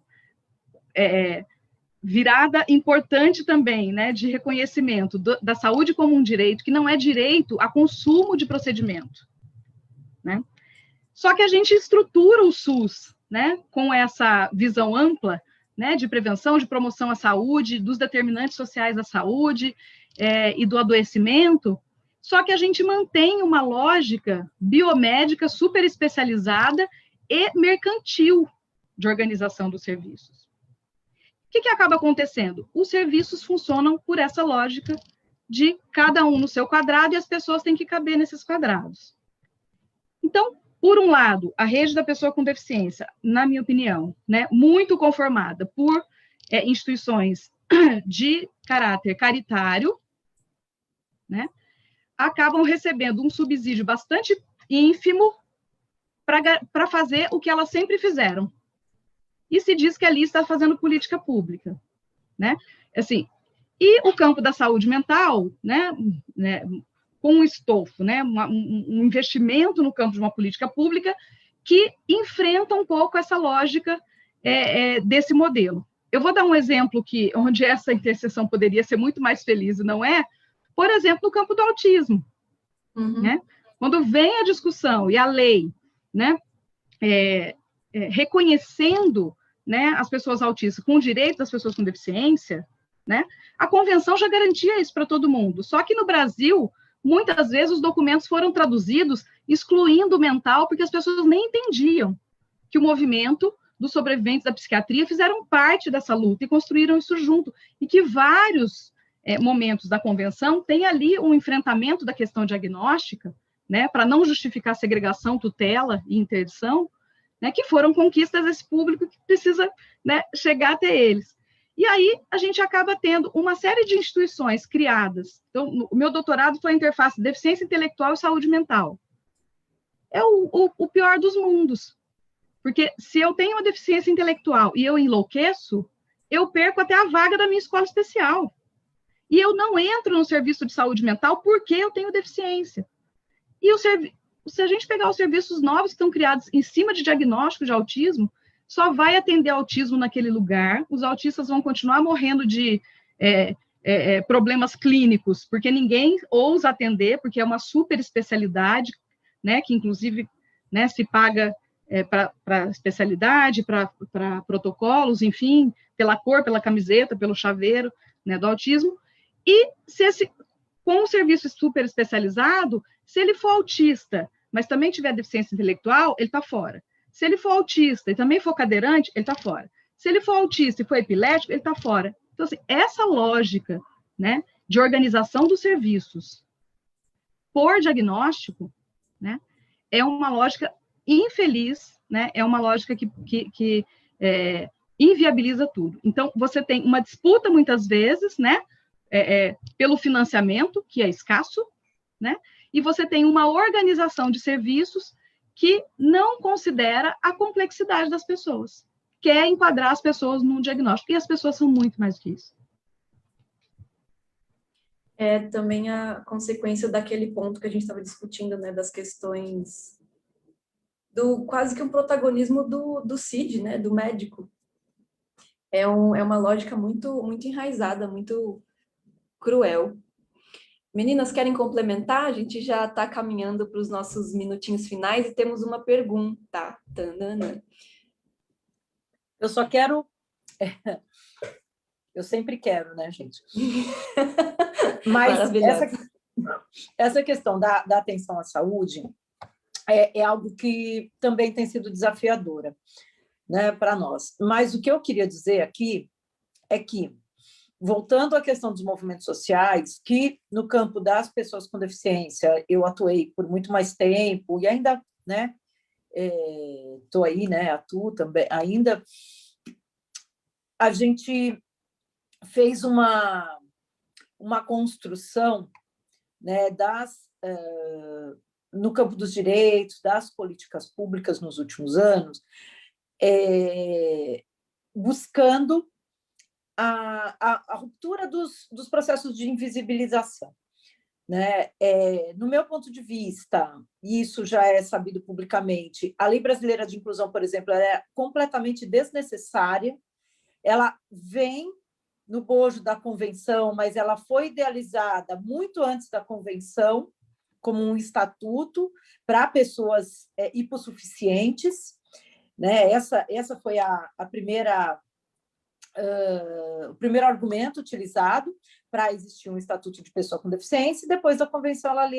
virada importante também, né, de reconhecimento da saúde como um direito, que não é direito a consumo de procedimento, né? Só que a gente estrutura o SUS, né, com essa visão ampla, né, de prevenção, de promoção à saúde, dos determinantes sociais da saúde e do adoecimento. Só que a gente mantém uma lógica biomédica super especializada e mercantil de organização dos serviços. O que acaba acontecendo? Os serviços funcionam por essa lógica de cada um no seu quadrado e as pessoas têm que caber nesses quadrados. Então, por um lado, a rede da pessoa com deficiência, na minha opinião, né, muito conformada por instituições de caráter caritário, né, acabam recebendo um subsídio bastante ínfimo para fazer o que elas sempre fizeram. E se diz que ali está fazendo política pública, né? Assim, e o campo da saúde mental, né, com um estofo, né, um investimento no campo de uma política pública que enfrenta um pouco essa lógica desse modelo. Eu vou dar um exemplo onde essa interseção poderia ser muito mais feliz e não é, por exemplo, no campo do autismo, né? Quando vem a discussão e a lei, né, reconhecendo, né, as pessoas autistas com o direito das pessoas com deficiência, né, a convenção já garantia isso para todo mundo. Só que no Brasil, muitas vezes os documentos foram traduzidos excluindo o mental, porque as pessoas nem entendiam que o movimento dos sobreviventes da psiquiatria fizeram parte dessa luta e construíram isso junto, e que vários momentos da convenção tem ali um enfrentamento da questão diagnóstica, né, para não justificar segregação, tutela e interdição, né, que foram conquistas desse público que precisa, né, chegar até eles. E aí a gente acaba tendo uma série de instituições criadas. Então, o meu doutorado foi a interface de deficiência intelectual e saúde mental. É o pior dos mundos, porque se eu tenho uma deficiência intelectual e eu enlouqueço, eu perco até a vaga da minha escola especial. e eu não entro no serviço de saúde mental porque eu tenho deficiência. E se a gente pegar os serviços novos que estão criados em cima de diagnóstico de autismo, só vai atender autismo naquele lugar, os autistas vão continuar morrendo de problemas clínicos, porque ninguém ousa atender, porque é uma super especialidade, né, que inclusive, né, se paga para especialidade, para protocolos, enfim, pela cor, pela camiseta, pelo chaveiro, né, do autismo. E com o serviço super especializado, se ele for autista, mas também tiver deficiência intelectual, ele está fora. Se ele for autista e também for cadeirante, ele está fora. Se ele for autista e for epilético, ele está fora. Então, assim, essa lógica, né, de organização dos serviços por diagnóstico, né, é uma lógica infeliz, né, é uma lógica que inviabiliza tudo. Então, você tem uma disputa, muitas vezes, né, pelo financiamento, que é escasso, né, e você tem uma organização de serviços que não considera a complexidade das pessoas, quer enquadrar as pessoas num diagnóstico, e as pessoas são muito mais que isso. É também a consequência daquele ponto que a gente estava discutindo, né, das questões do quase que um protagonismo do CID, né, do médico. É uma lógica muito, muito enraizada, muito cruel. Meninas, querem complementar? A gente já está caminhando para os nossos minutinhos finais e temos uma pergunta. Tanana. Eu só quero... Eu sempre quero, né, gente? Mas essa questão da atenção à saúde é algo que também tem sido desafiadora, né, para nós. Mas o que eu queria dizer aqui é que, voltando à questão dos movimentos sociais, que no campo das pessoas com deficiência eu atuei por muito mais tempo e ainda, né, estou aí, né, atuo também, ainda a gente fez uma construção, né, no campo dos direitos, das políticas públicas nos últimos anos, buscando a ruptura dos processos de invisibilização, né? No meu ponto de vista, e isso já é sabido publicamente, a Lei Brasileira de Inclusão, por exemplo, ela é completamente desnecessária, ela vem no bojo da convenção, mas ela foi idealizada muito antes da convenção, como um estatuto para pessoas hipossuficientes, né? Essa foi o primeiro argumento utilizado para existir um estatuto de pessoa com deficiência, e depois da convenção ela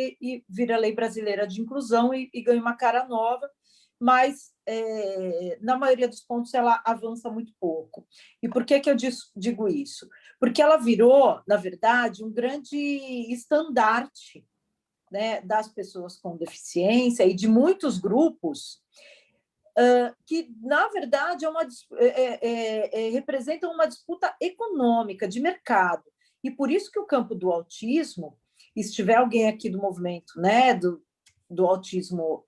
vira a Lei Brasileira de Inclusão e ganha uma cara nova, mas na maioria dos pontos ela avança muito pouco. E por que eu digo isso? Porque ela virou, na verdade, um grande estandarte, né, das pessoas com deficiência e de muitos grupos que, na verdade, representam uma disputa econômica, de mercado. E por isso que o campo do autismo, e se tiver alguém aqui do movimento, né, do autismo,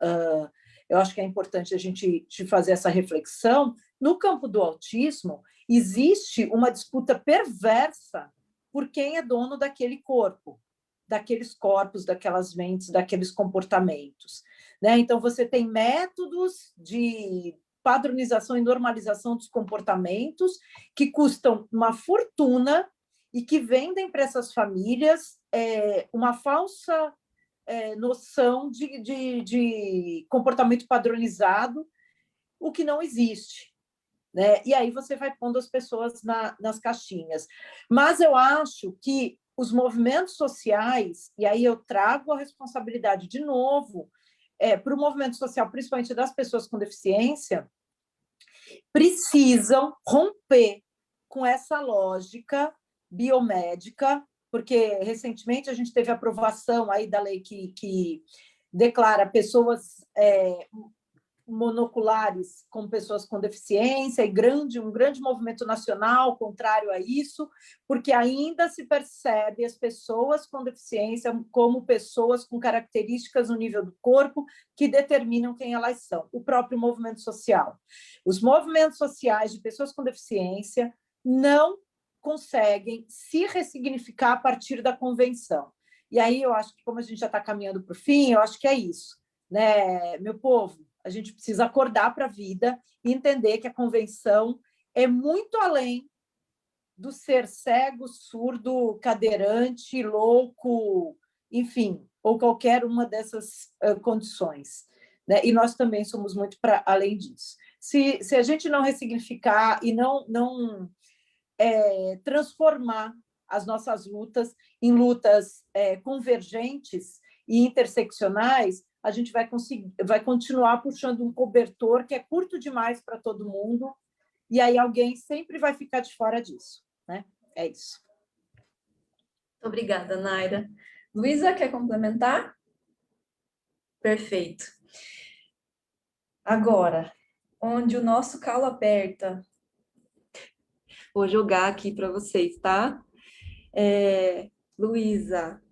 eu acho que é importante a gente fazer essa reflexão. No campo do autismo, existe uma disputa perversa por quem é dono daquele corpo, daqueles corpos, daquelas mentes, daqueles comportamentos, né? Então, você tem métodos de padronização e normalização dos comportamentos que custam uma fortuna e que vendem para essas famílias uma falsa noção de comportamento padronizado, o que não existe, né? E aí você vai pondo as pessoas nas caixinhas. Mas eu acho que os movimentos sociais, e aí eu trago a responsabilidade de novo para o movimento social, principalmente das pessoas com deficiência, precisam romper com essa lógica biomédica, porque recentemente a gente teve a aprovação aí da lei que declara pessoas monoculares como pessoas com deficiência, e um grande movimento nacional contrário a isso, porque ainda se percebe as pessoas com deficiência como pessoas com características no nível do corpo que determinam quem elas são. O próprio movimento social. Os movimentos sociais de pessoas com deficiência não conseguem se ressignificar a partir da convenção. E aí eu acho que, como a gente já está caminhando para o fim, eu acho que é isso, né, meu povo? A gente precisa acordar para a vida e entender que a convenção é muito além do ser cego, surdo, cadeirante, louco, enfim, ou qualquer uma dessas condições, né? E nós também somos muito para além disso. Se a gente não ressignificar e não transformar as nossas lutas em lutas convergentes e interseccionais, a gente vai continuar puxando um cobertor que é curto demais para todo mundo, e aí alguém sempre vai ficar de fora disso, né? É isso. Obrigada, Naira. Luísa, quer complementar? Perfeito. Agora, onde o nosso calo aperta, vou jogar aqui para vocês, tá? Luísa,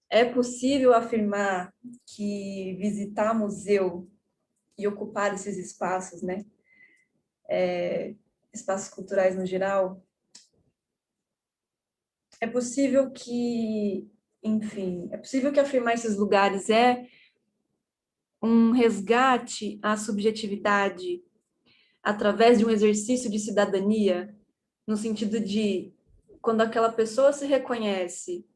é possível afirmar que visitar museu e ocupar esses espaços, né? Espaços culturais no geral, é possível que, enfim, é possível que afirmar esses lugares é um resgate à subjetividade através de um exercício de cidadania, no sentido de quando aquela pessoa se reconhece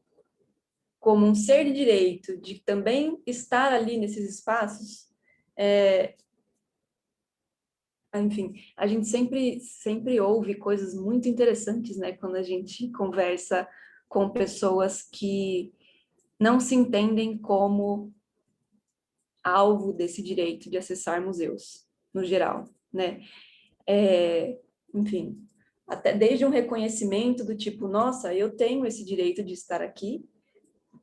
como um ser de direito, de também estar ali nesses espaços, enfim, a gente sempre ouve coisas muito interessantes, né, quando a gente conversa com pessoas que não se entendem como alvo desse direito de acessar museus, no geral, né? Enfim, até desde um reconhecimento do tipo, nossa, eu tenho esse direito de estar aqui,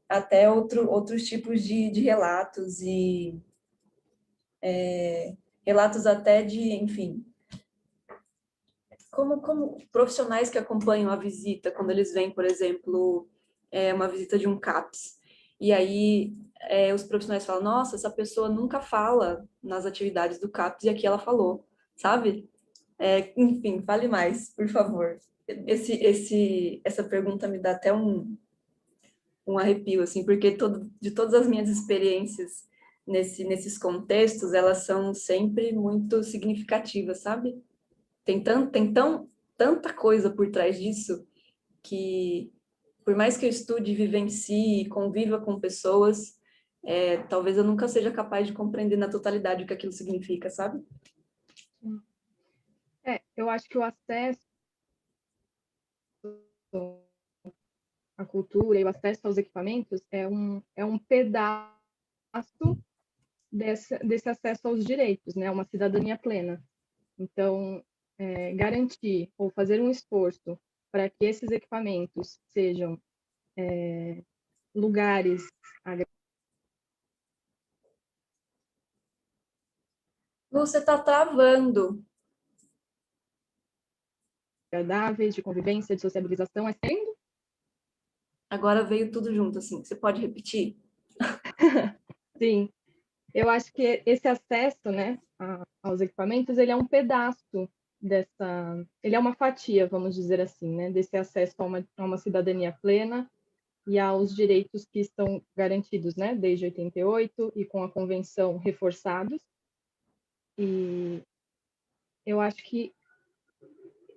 até outros tipos de relatos e relatos até de, enfim, como profissionais que acompanham a visita, quando eles vêm, por exemplo, uma visita de um CAPS, e aí os profissionais falam, nossa, essa pessoa nunca fala nas atividades do CAPS, e aqui ela falou, sabe? Enfim, fale mais, por favor. Essa pergunta me dá até um arrepio, assim, porque de todas as minhas experiências nesses contextos, elas são sempre muito significativas, sabe? Tanta coisa por trás disso que, por mais que eu estude, vivencie, conviva com pessoas, talvez eu nunca seja capaz de compreender na totalidade o que aquilo significa, sabe? Eu acho que o acesso à cultura e o acesso aos equipamentos é um pedaço desse acesso aos direitos, né? Uma cidadania plena. Então, garantir ou fazer um esforço para que esses equipamentos sejam lugares Você está travando. agradáveis, de convivência, de sociabilização, sendo? Agora veio tudo junto, assim. Você pode repetir? Sim. Eu acho que esse acesso, né, aos equipamentos, ele é um pedaço ele é uma fatia, vamos dizer assim, né, desse acesso a uma cidadania plena e aos direitos que estão garantidos, né, desde 88 e com a convenção reforçados. E eu acho que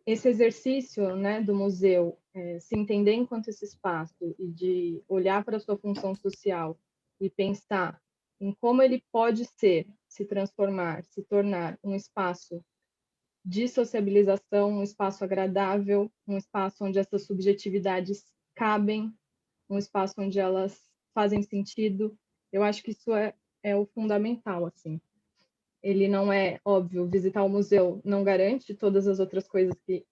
esse exercício, né, do museu, se entender enquanto esse espaço e de olhar para a sua função social e pensar em como ele pode se transformar, se tornar um espaço de sociabilização, um espaço agradável, um espaço onde essas subjetividades cabem, um espaço onde elas fazem sentido. Eu acho que isso é o fundamental, assim. Ele não é, óbvio, visitar o museu não garante todas as outras coisas que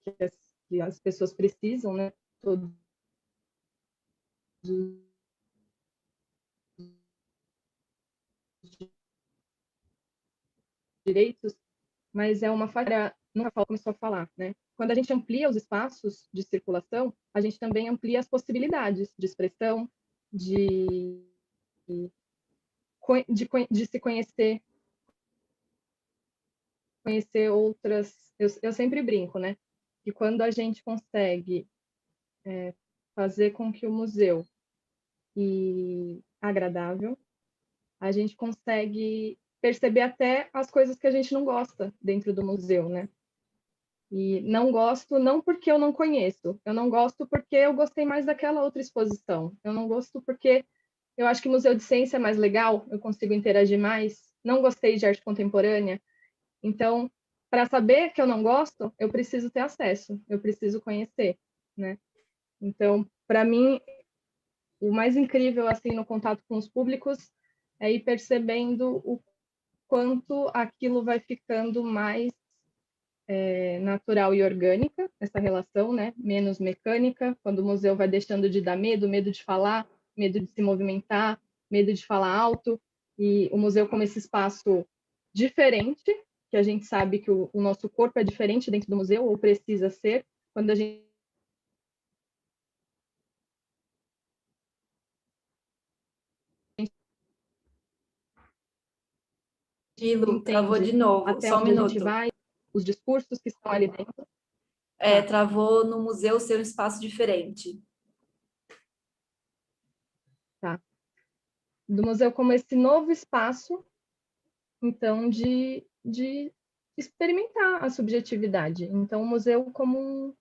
as pessoas precisam, né? Todos os direitos, mas é uma falha, nunca começou a falar, né? Quando a gente amplia os espaços de circulação, a gente também amplia as possibilidades de expressão, de se conhecer outras. Eu sempre brinco, né? que quando a gente consegue fazer com que o museu e agradável, a gente consegue perceber até as coisas que a gente não gosta dentro do museu, né? E não gosto não porque eu não conheço, eu não gosto porque eu gostei mais daquela outra exposição, eu não gosto porque eu acho que museu de ciência é mais legal, eu consigo interagir mais, não gostei de arte contemporânea. Então, para saber que eu não gosto, eu preciso ter acesso, eu preciso conhecer, né? Então, para mim, o mais incrível assim no contato com os públicos é ir percebendo o quanto aquilo vai ficando mais natural e orgânica, essa relação, né? Menos mecânica, quando o museu vai deixando de dar medo, medo de falar, medo de se movimentar, medo de falar alto, e o museu como esse espaço diferente, que a gente sabe que o nosso corpo é diferente dentro do museu, ou precisa ser, quando a gente Lu, travou de entende novo, até só um onde a gente minuto. vai, os discursos que estão ali dentro. É, travou no museu ser um espaço diferente. Tá. Do museu como esse novo espaço, então, de experimentar a subjetividade. Então, o museu como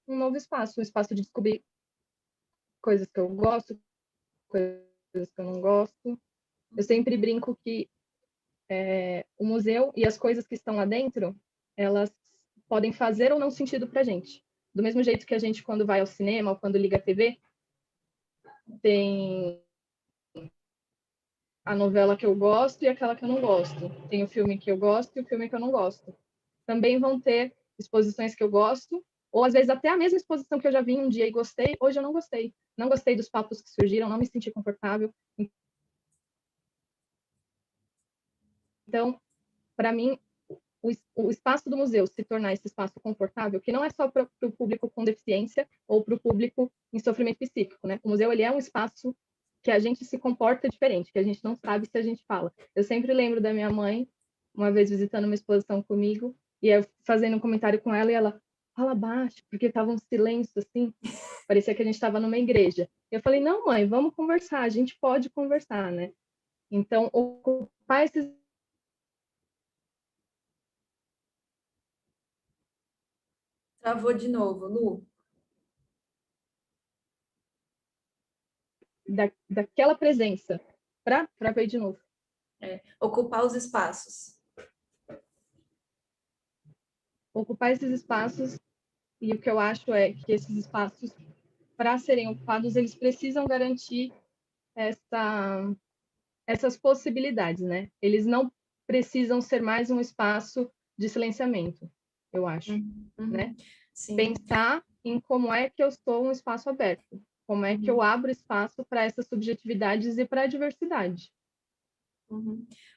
um novo espaço, um espaço de descobrir coisas que eu gosto, coisas que eu não gosto. Eu sempre brinco que o museu e as coisas que estão lá dentro, elas podem fazer ou não sentido para a gente. Do mesmo jeito que a gente, quando vai ao cinema ou quando liga a TV, tem a novela que eu gosto e aquela que eu não gosto. Tem o filme que eu gosto e o filme que eu não gosto. Também vão ter exposições que eu gosto, ou às vezes até a mesma exposição que eu já vi um dia e gostei, hoje eu não gostei. Não gostei dos papos que surgiram, não me senti confortável. Então, para mim, o espaço do museu se tornar esse espaço confortável, que não é só para o público com deficiência ou para o público em sofrimento psíquico, né? O museu ele é um espaço que a gente se comporta diferente, que a gente não sabe se a gente fala. Eu sempre lembro da minha mãe, uma vez visitando uma exposição comigo, e eu fazendo um comentário com ela, e ela fala baixo, porque estava um silêncio assim, parecia que a gente estava numa igreja. Eu falei, não, mãe, vamos conversar, a gente pode conversar, né? Então, ocupar esses Travou de novo, Lu. daquela presença, para ver de novo. Ocupar os espaços. Ocupar esses espaços, e o que eu acho é que esses espaços, para serem ocupados, eles precisam garantir essas possibilidades, né? Eles não precisam ser mais um espaço de silenciamento, eu acho, né? Sim. Pensar em como é que eu sou um espaço aberto, como é que eu abro espaço para essas subjetividades e para a diversidade.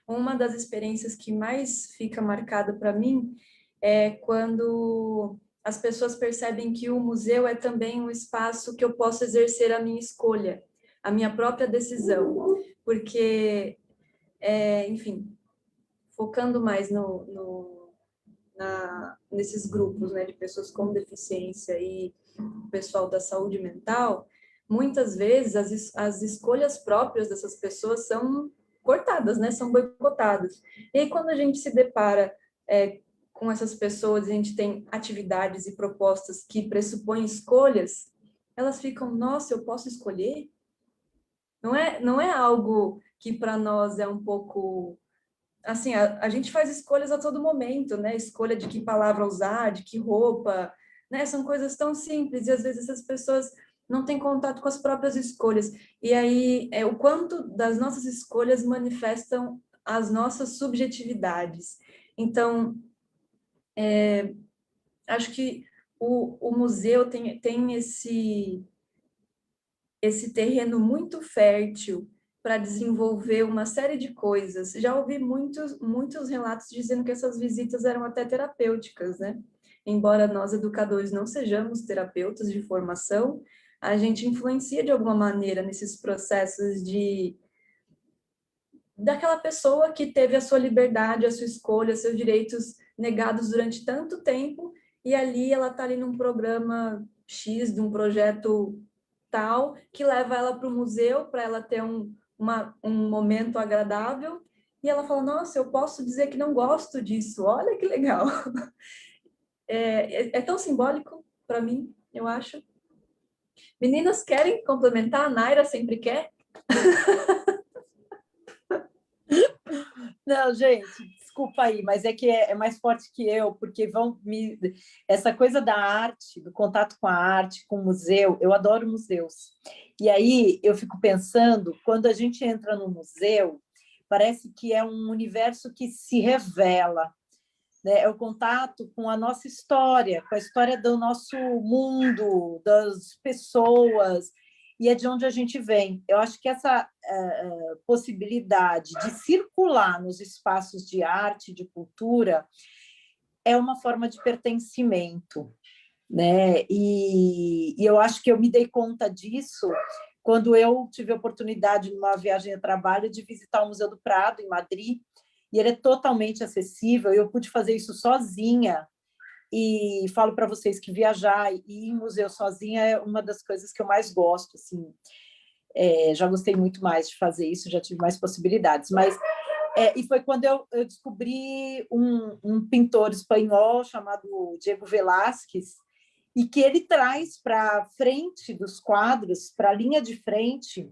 Uma das experiências que mais fica marcada para mim é quando as pessoas percebem que o museu é também um espaço que eu posso exercer a minha escolha, a minha própria decisão, porque, enfim, focando mais nesses grupos, né, de pessoas com deficiência e o pessoal da saúde mental, muitas vezes as escolhas próprias dessas pessoas são cortadas, né, são boicotadas. E aí, quando a gente se depara com essas pessoas, a gente tem atividades e propostas que pressupõem escolhas, elas ficam, nossa, eu posso escolher? Não é algo que para nós é um pouco assim, a gente faz escolhas a todo momento, né? Escolha de que palavra usar, de que roupa, né? São coisas tão simples e às vezes essas pessoas não têm contato com as próprias escolhas. E aí, o quanto das nossas escolhas manifestam as nossas subjetividades. Então, acho que o museu tem esse terreno muito fértil para desenvolver uma série de coisas. Já ouvi muitos relatos dizendo que essas visitas eram até terapêuticas, né? Embora nós, educadores, não sejamos terapeutas de formação, a gente influencia de alguma maneira nesses processos daquela pessoa que teve a sua liberdade, a sua escolha, seus direitos negados durante tanto tempo e ali ela está ali num programa X, de um projeto tal, que leva ela para o museu, para ela ter um momento agradável, e ela fala, nossa, eu posso dizer que não gosto disso, olha que legal. É tão simbólico para mim, eu acho. Meninas, querem complementar? A Naira sempre quer. Não, gente, desculpa aí, mas é que é mais forte que eu, porque essa coisa da arte, do contato com a arte, com o museu, eu adoro museus. E aí eu fico pensando, quando a gente entra no museu, parece que é um universo que se revela, né? É o contato com a nossa história, com a história do nosso mundo, das pessoas, e é de onde a gente vem. Eu acho que essa possibilidade de circular nos espaços de arte, de cultura, é uma forma de pertencimento, né? E eu acho que eu me dei conta disso quando eu tive a oportunidade, numa viagem a trabalho, de visitar o Museu do Prado, em Madrid, e ele é totalmente acessível, e eu pude fazer isso sozinha, e falo para vocês que viajar e ir em museu sozinha é uma das coisas que eu mais gosto, assim. Já gostei muito mais de fazer isso, já tive mais possibilidades, mas e foi quando eu descobri um pintor espanhol chamado Diego Velázquez, e que ele traz para frente dos quadros, para a linha de frente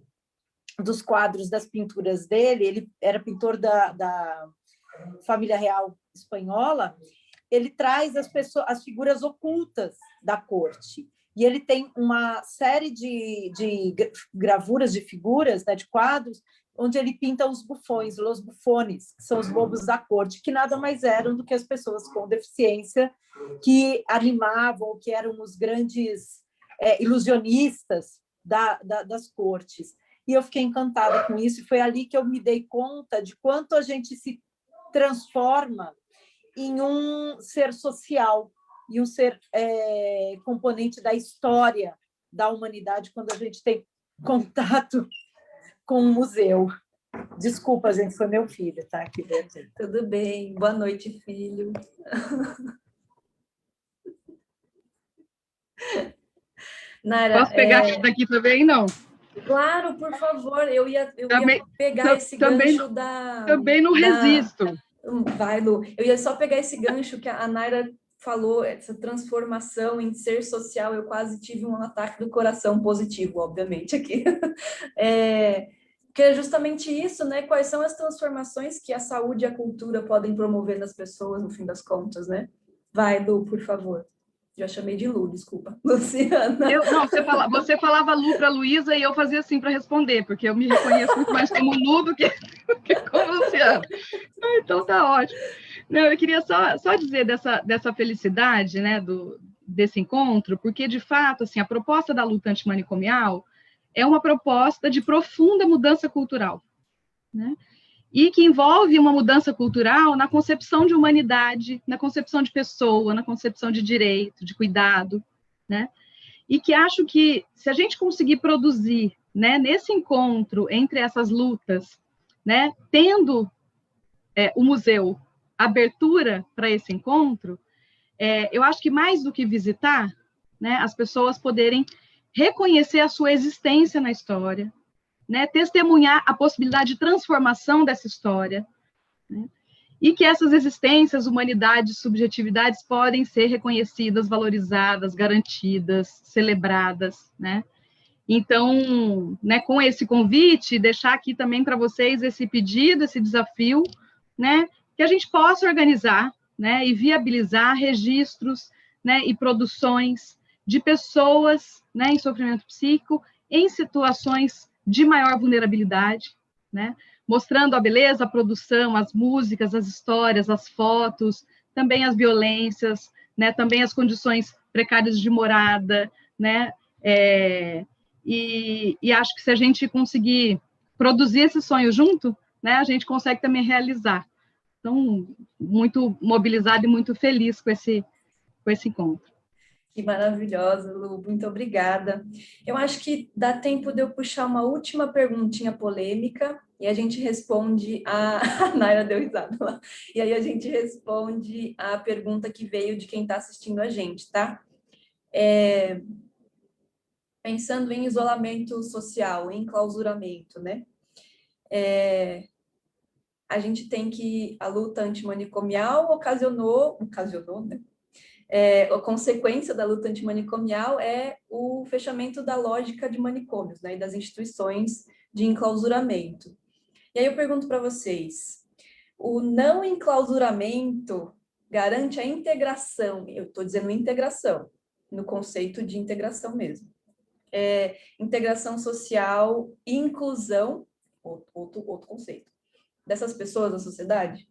dos quadros das pinturas dele, ele era pintor da família real espanhola, ele traz as figuras ocultas da corte. E ele tem uma série de gravuras de figuras, né, de quadros, onde ele pinta os bufões, os bufones, que são os bobos da corte, que nada mais eram do que as pessoas com deficiência que animavam, que eram os grandes ilusionistas das cortes. E eu fiquei encantada com isso, e foi ali que eu me dei conta de quanto a gente se transforma em um ser social e um ser componente da história da humanidade quando a gente tem contato com um museu. Desculpa, gente, foi meu filho, tá? Aqui dentro. Tudo bem. Boa noite, filho. Nara, posso pegar isso daqui também? Não. Claro, por favor. Eu ia pegar esse também, gancho da... Também não resisto. Vai, Lu. Eu ia só pegar esse gancho que a Naira falou, essa transformação em ser social. Eu quase tive um ataque do coração positivo, obviamente, aqui. Que é justamente isso, né? Quais são as transformações que a saúde e a cultura podem promover nas pessoas, no fim das contas, né? Vai, Lu, por favor. Já chamei de Lu, desculpa. Luciana. Você falava Lu para a Luísa e eu fazia assim para responder, porque eu me reconheço muito mais como Lu do que como Luciana. Então tá ótimo. Não, eu queria só dizer dessa felicidade, né, desse encontro, porque, de fato, assim, a proposta da luta antimanicomial é uma proposta de profunda mudança cultural, né? E que envolve uma mudança cultural na concepção de humanidade, na concepção de pessoa, na concepção de direito, de cuidado, né? E que acho que, se a gente conseguir produzir, né, nesse encontro entre essas lutas, né, tendo o museu abertura para esse encontro, eu acho que mais do que visitar, né, as pessoas poderem reconhecer a sua existência na história, né, testemunhar a possibilidade de transformação dessa história, né, e que essas existências, humanidades, subjetividades podem ser reconhecidas, valorizadas, garantidas, celebradas, né? Então, né, com esse convite, deixar aqui também para vocês esse pedido, esse desafio, né, que a gente possa organizar, né, e viabilizar registros, né, e produções de pessoas, né, em sofrimento psíquico, em situações de maior vulnerabilidade, né, mostrando a beleza, a produção, as músicas, as histórias, as fotos, também as violências, né, também as condições precárias de morada, né, e acho que se a gente conseguir produzir esse sonho junto, né, a gente consegue também realizar. Então, muito mobilizada e muito feliz com esse encontro. Que maravilhosa, Lu, muito obrigada. Eu acho que dá tempo de eu puxar uma última perguntinha polêmica, E a gente responde a Naira deu risada lá. E aí a gente responde a pergunta que veio de quem está assistindo a gente, tá? Pensando em isolamento social, em enclausuramento, né? A gente tem que a luta antimanicomial ocasionou, né? A consequência da luta antimanicomial é o fechamento da lógica de manicômios, né, e das instituições de enclausuramento. E aí eu pergunto para vocês, o não enclausuramento garante a integração, eu estou dizendo integração, no conceito de integração mesmo. Integração social e inclusão, outro conceito, dessas pessoas na sociedade?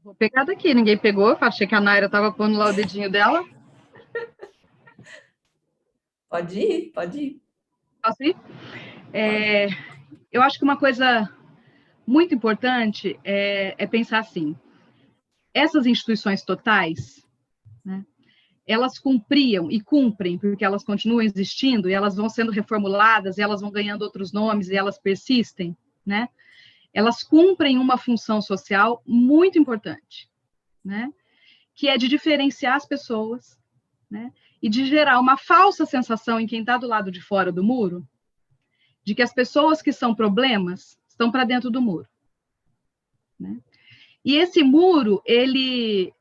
Vou pegar daqui, ninguém pegou, achei que a Naira estava pondo lá o dedinho dela. Pode ir, pode ir. Posso ir? Eu acho que uma coisa muito importante é pensar assim, essas instituições totais, né, elas cumpriam e cumprem, porque elas continuam existindo, e elas vão sendo reformuladas, e elas vão ganhando outros nomes, e elas persistem, né? Elas cumprem uma função social muito importante, né? Que é de diferenciar as pessoas, né? E de gerar uma falsa sensação em quem está do lado de fora do muro, de que as pessoas que são problemas estão para dentro do muro, né? E esse muro, ele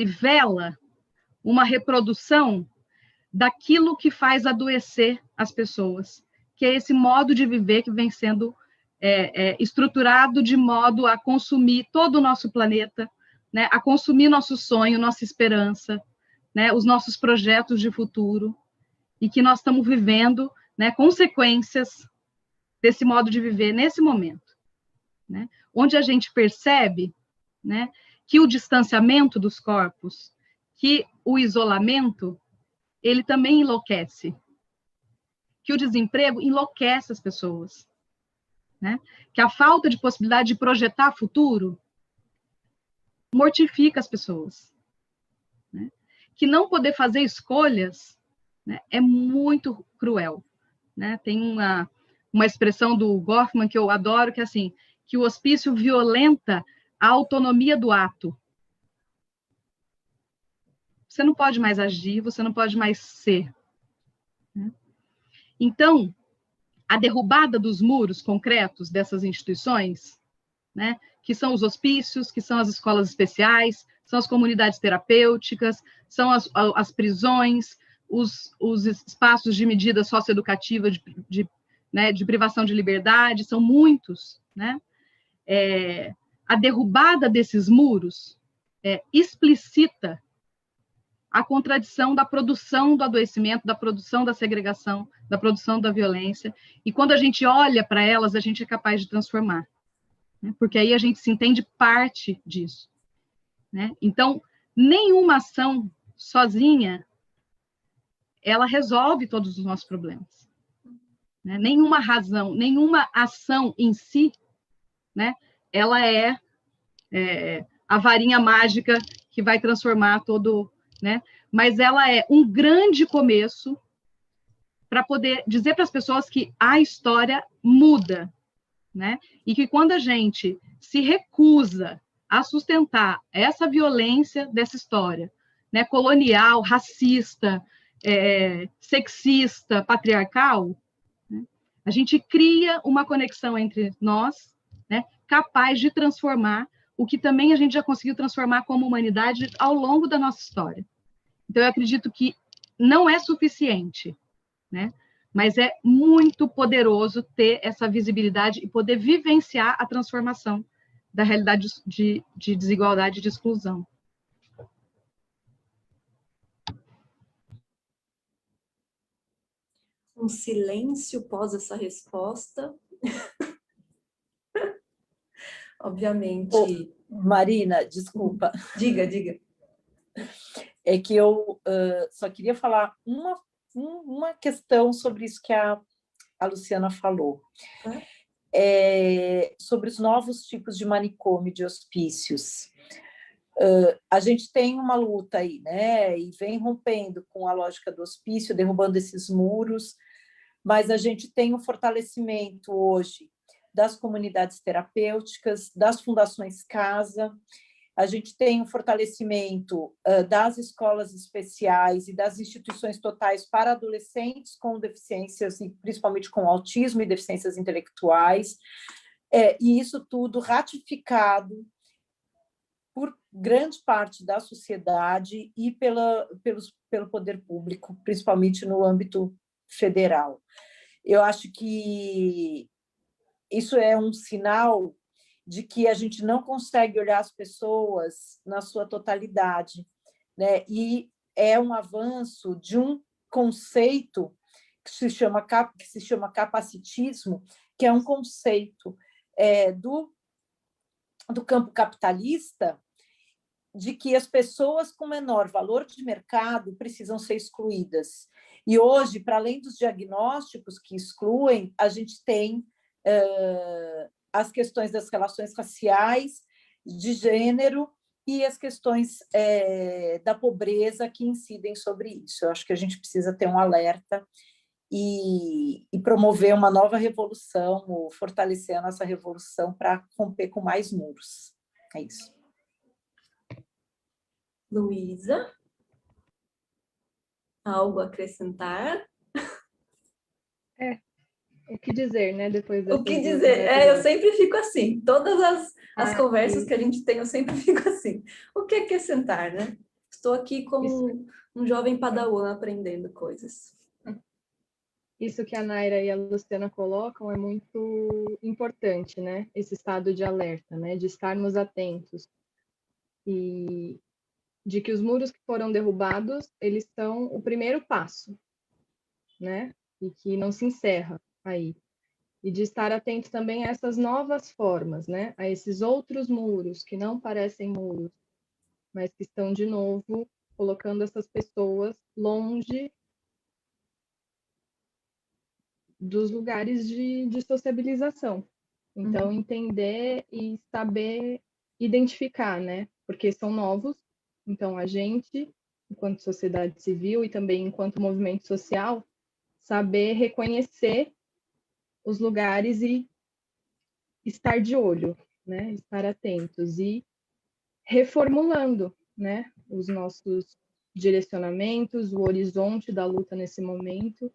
vela uma reprodução daquilo que faz adoecer as pessoas, que é esse modo de viver que vem sendo estruturado de modo a consumir todo o nosso planeta, né, a consumir nosso sonho, nossa esperança, né, os nossos projetos de futuro, e que nós estamos vivendo, né, consequências desse modo de viver nesse momento, né, onde a gente percebe, né, que o distanciamento dos corpos, que o isolamento, ele também enlouquece, que o desemprego enlouquece as pessoas, né, que a falta de possibilidade de projetar futuro mortifica as pessoas, né, que não poder fazer escolhas, né, é muito cruel, né? Tem uma expressão do Goffman que eu adoro, que é assim, que o hospício violenta a autonomia do ato. Você não pode mais agir, você não pode mais ser, né? Então, a derrubada dos muros concretos dessas instituições, né, que são os hospícios, que são as escolas especiais, são as comunidades terapêuticas, são as prisões, os espaços de medida socioeducativa de privação de liberdade, são muitos, né? A derrubada desses muros explicita a contradição da produção do adoecimento, da produção da segregação, da produção da violência, e quando a gente olha para elas, a gente é capaz de transformar, né? Porque aí a gente se entende parte disso, né? Então, nenhuma ação sozinha, ela resolve todos os nossos problemas, né? Nenhuma razão, nenhuma ação em si, né, ela é a varinha mágica que vai transformar todo, né? Mas ela é um grande começo para poder dizer para as pessoas que a história muda, né? E que quando a gente se recusa a sustentar essa violência dessa história, né, colonial, racista, sexista, patriarcal, né, a gente cria uma conexão entre nós, né, capaz de transformar o que também a gente já conseguiu transformar como humanidade ao longo da nossa história. Então, eu acredito que não é suficiente, né? Mas é muito poderoso ter essa visibilidade e poder vivenciar a transformação da realidade de desigualdade e de exclusão. Um silêncio pós essa resposta. Obviamente. Marina, desculpa. Diga, diga. É que eu só queria falar uma questão sobre isso que a Luciana falou. Sobre os novos tipos de manicômio, de hospícios. A gente tem uma luta aí, né? E vem rompendo com a lógica do hospício, derrubando esses muros, mas a gente tem um fortalecimento hoje das comunidades terapêuticas, das fundações Casa, a gente tem um fortalecimento das escolas especiais e das instituições totais para adolescentes com deficiências, e principalmente com autismo e deficiências intelectuais, e isso tudo ratificado por grande parte da sociedade e pelo poder público, principalmente no âmbito federal. Eu acho que isso é um sinal de que a gente não consegue olhar as pessoas na sua totalidade, né? E é um avanço de um conceito que se chama capacitismo, que é um conceito do campo capitalista, de que as pessoas com menor valor de mercado precisam ser excluídas. E hoje, para além dos diagnósticos que excluem, a gente tem as questões das relações raciais, de gênero e as questões da pobreza que incidem sobre isso. Eu acho que a gente precisa ter um alerta e promover uma nova revolução, ou fortalecer a nossa revolução para romper com mais muros. É isso. Luísa? Algo a acrescentar? O que dizer, né? Depois O que dessas duas dizer? Eu maravilhosas. sempre fico assim. Todas as conversas E que a gente tem, eu sempre fico assim. O que acrescentar, né? Estou aqui como um jovem padawan aprendendo coisas. isso que a Naira e a Luciana colocam é muito importante, né? Esse estado de alerta, né? De estarmos atentos. E de que os muros que foram derrubados, eles são o primeiro passo, né? E que não se encerra aí. E de estar atento também a essas novas formas, né? A esses outros muros que não parecem muros, mas que estão, de novo, colocando essas pessoas longe dos lugares de sociabilização. Então, entender e saber identificar, né? Porque são novos, então a gente, enquanto sociedade civil e também enquanto movimento social, saber reconhecer os lugares e estar de olho, né? Estar atentos e reformulando, né? Os nossos direcionamentos, o horizonte da luta nesse momento,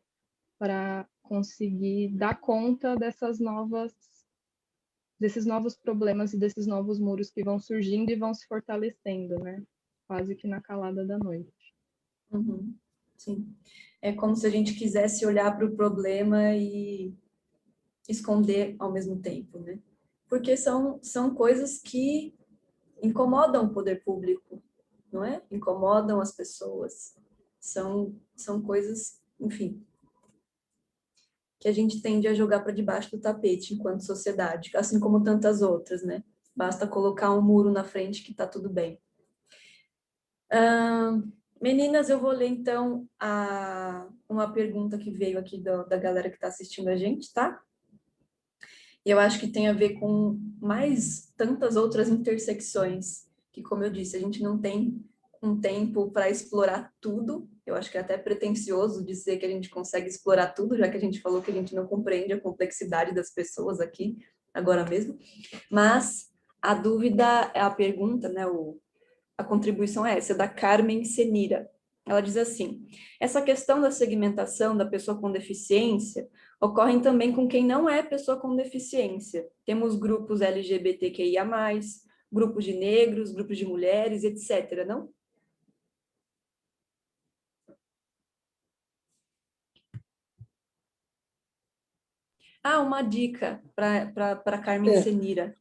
para conseguir dar conta desses novos problemas e desses novos muros que vão surgindo e vão se fortalecendo, né? Quase que na calada da noite. Uhum. Sim. É como se a gente quisesse olhar para o problema e esconder ao mesmo tempo, né? Porque são coisas que incomodam o poder público, não é? Incomodam as pessoas. São coisas, enfim, que a gente tende a jogar para debaixo do tapete enquanto sociedade, assim como tantas outras, né? Basta colocar um muro na frente que está tudo bem. Meninas, eu vou ler então uma pergunta que veio aqui da galera que está assistindo a gente, tá? E eu acho que tem a ver com mais tantas outras intersecções, que, como eu disse, a gente não tem um tempo para explorar tudo. Eu acho que é até pretensioso dizer que a gente consegue explorar tudo, já que a gente falou que a gente não compreende a complexidade das pessoas aqui, agora mesmo. Mas a dúvida, a pergunta, né, a contribuição é essa, da Carmen Senira. Ela diz assim: essa questão da segmentação da pessoa com deficiência ocorre também com quem não é pessoa com deficiência. Temos grupos LGBTQIA+, grupos de negros, grupos de mulheres, etc., não? Uma dica para Carmen Senira.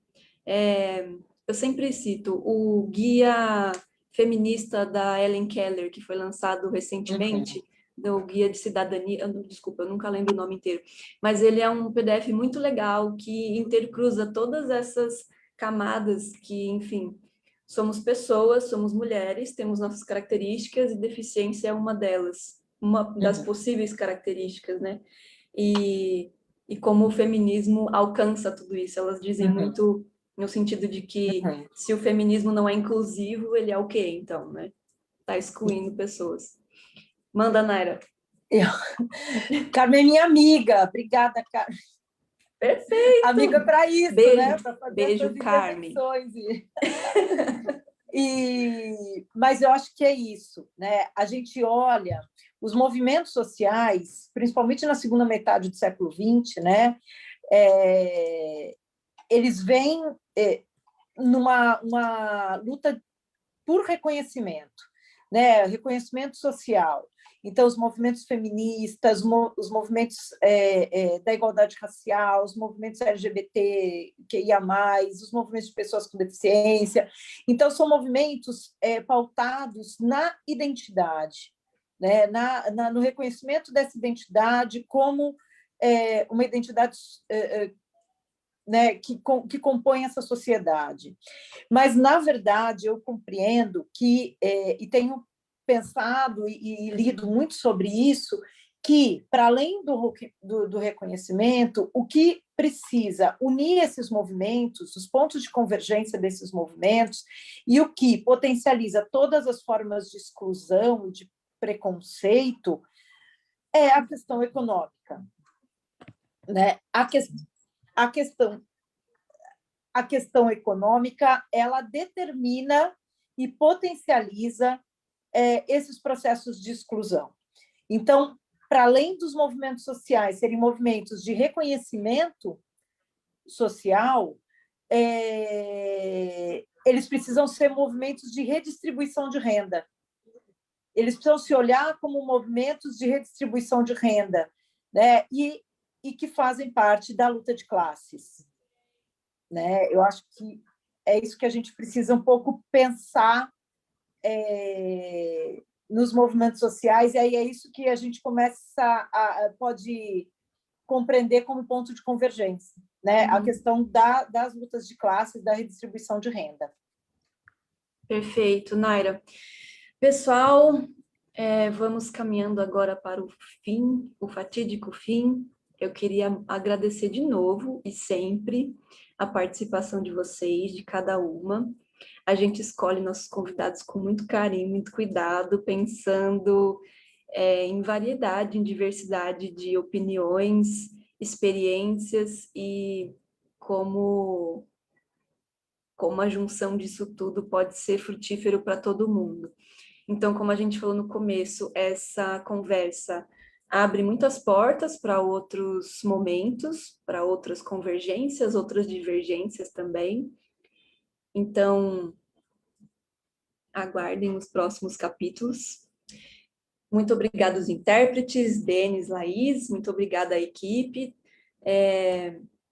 Eu sempre cito o guia feminista da Ellen Keller, que foi lançado recentemente, do Guia de Cidadania, desculpa, eu nunca lembro o nome inteiro, mas ele é um PDF muito legal que intercruza todas essas camadas que, enfim, somos pessoas, somos mulheres, temos nossas características e deficiência é uma delas, uma das possíveis características, né? E como o feminismo alcança tudo isso. Elas dizem muito no sentido de que se o feminismo não é inclusivo, ele é o quê, então, né? Tá excluindo pessoas. Manda, Naira. Carmen é minha amiga. Obrigada, Carmen. Perfeito. Amiga para isso, beijo, né? Para fazer beijo, essas Carmen. Mas eu acho que é isso, né? A gente olha os movimentos sociais, principalmente na segunda metade do século XX, né? Eles vêm numa luta por reconhecimento, né? Reconhecimento social. Então, os movimentos feministas, os movimentos da igualdade racial, os movimentos LGBTQIA+, os movimentos de pessoas com deficiência. Então, são movimentos pautados na identidade, né? No reconhecimento dessa identidade como uma identidade né, que compõe essa sociedade. Mas, na verdade, eu compreendo que, e tenho pensado e lido muito sobre isso, que, para além do reconhecimento, o que precisa unir esses movimentos, os pontos de convergência desses movimentos, e o que potencializa todas as formas de exclusão e de preconceito, é a questão econômica. Né? A questão econômica, ela determina e potencializa esses processos de exclusão. Então, para além dos movimentos sociais serem movimentos de reconhecimento social, eles precisam ser movimentos de redistribuição de renda. Eles precisam se olhar como movimentos de redistribuição de renda, né? E que fazem parte da luta de classes. Né? Eu acho que é isso que a gente precisa um pouco pensar nos movimentos sociais, e aí é isso que a gente pode compreender como ponto de convergência, né? A questão das lutas de classes, da redistribuição de renda. Perfeito, Naira. Pessoal, vamos caminhando agora para o fim, o fatídico fim. Eu queria agradecer de novo e sempre a participação de vocês, de cada uma. A gente escolhe nossos convidados com muito carinho, muito cuidado, pensando em variedade, em diversidade de opiniões, experiências e como a junção disso tudo pode ser frutífero para todo mundo. Então, como a gente falou no começo, essa conversa abre muitas portas para outros momentos, para outras convergências, outras divergências também. Então, aguardem os próximos capítulos. Muito obrigada aos intérpretes, Denis, Laís, muito obrigada à equipe.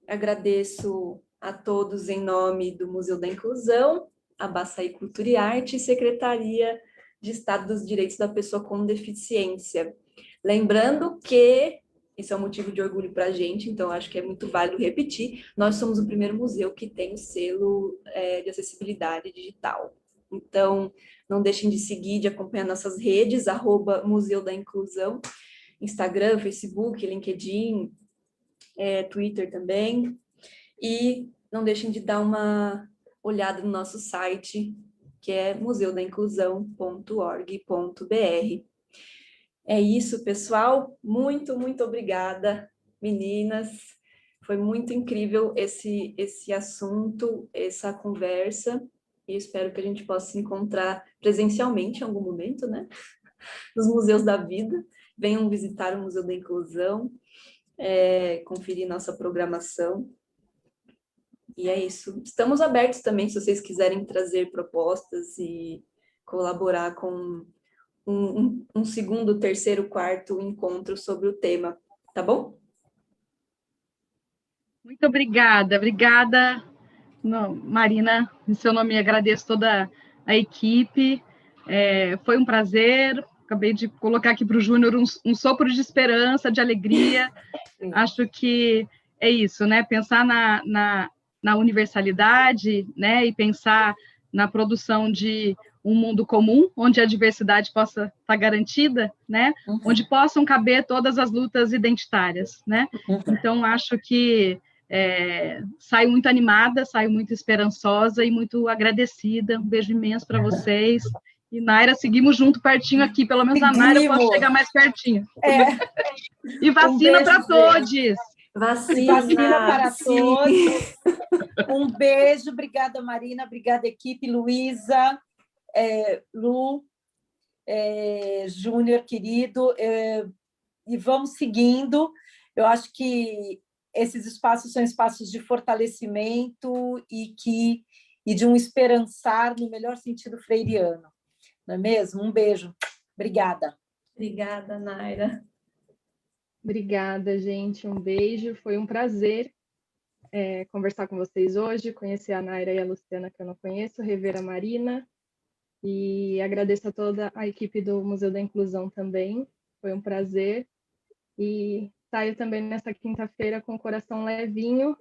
Agradeço a todos em nome do Museu da Inclusão, a Baçaí Cultura e Arte e Secretaria de Estado dos Direitos da Pessoa com Deficiência. Lembrando que, isso é um motivo de orgulho para a gente, então acho que é muito válido repetir, nós somos o primeiro museu que tem o selo de acessibilidade digital. Então, não deixem de seguir, de acompanhar nossas redes, @Museu da Inclusão, Instagram, Facebook, LinkedIn, Twitter também. E não deixem de dar uma olhada no nosso site, que é museudainclusão.org.br. É isso, pessoal. Muito, muito obrigada, meninas. Foi muito incrível esse assunto, essa conversa. E espero que a gente possa se encontrar presencialmente em algum momento, né? Nos museus da vida. Venham visitar o Museu da Inclusão, conferir nossa programação. E é isso. Estamos abertos também, se vocês quiserem trazer propostas e colaborar com um segundo, terceiro, quarto encontro sobre o tema, tá bom? Muito obrigada, Marina, em seu nome agradeço toda a equipe, foi um prazer, acabei de colocar aqui para o Júnior um sopro de esperança, de alegria, acho que é isso, né, pensar na universalidade, né, e pensar na produção de um mundo comum, onde a diversidade possa estar garantida, né, onde possam caber todas as lutas identitárias, né, então acho que Saio muito animada, saio muito esperançosa e muito agradecida. Um beijo imenso para vocês. E, Naira, seguimos junto pertinho aqui. Pelo menos a Naira pode chegar mais pertinho. E vacina para todos. Vacina para todos. Um beijo. Obrigada, Marina. Obrigada, equipe. Luísa, Lu, Júnior, querido. E vamos seguindo. Eu acho que esses espaços são espaços de fortalecimento e de um esperançar no melhor sentido freiriano. Não é mesmo? Um beijo. Obrigada. Obrigada, Naira. Obrigada, gente. Um beijo. Foi um prazer conversar com vocês hoje, conhecer a Naira e a Luciana, que eu não conheço, rever a Marina. E agradeço a toda a equipe do Museu da Inclusão também. Foi um prazer. E saio também nessa quinta-feira com o coração levinho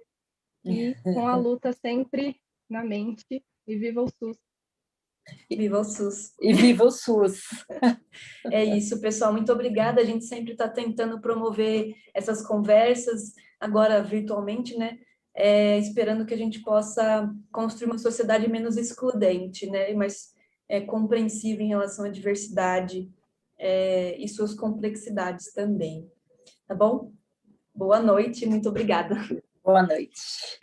e com a luta sempre na mente. E viva o SUS! Viva o SUS! E viva o SUS! É isso, pessoal. Muito obrigada. A gente sempre está tentando promover essas conversas, agora virtualmente, né? Esperando que a gente possa construir uma sociedade menos excludente, né? Mas compreensiva em relação à diversidade e suas complexidades também. Tá bom? Boa noite, muito obrigada. Boa noite.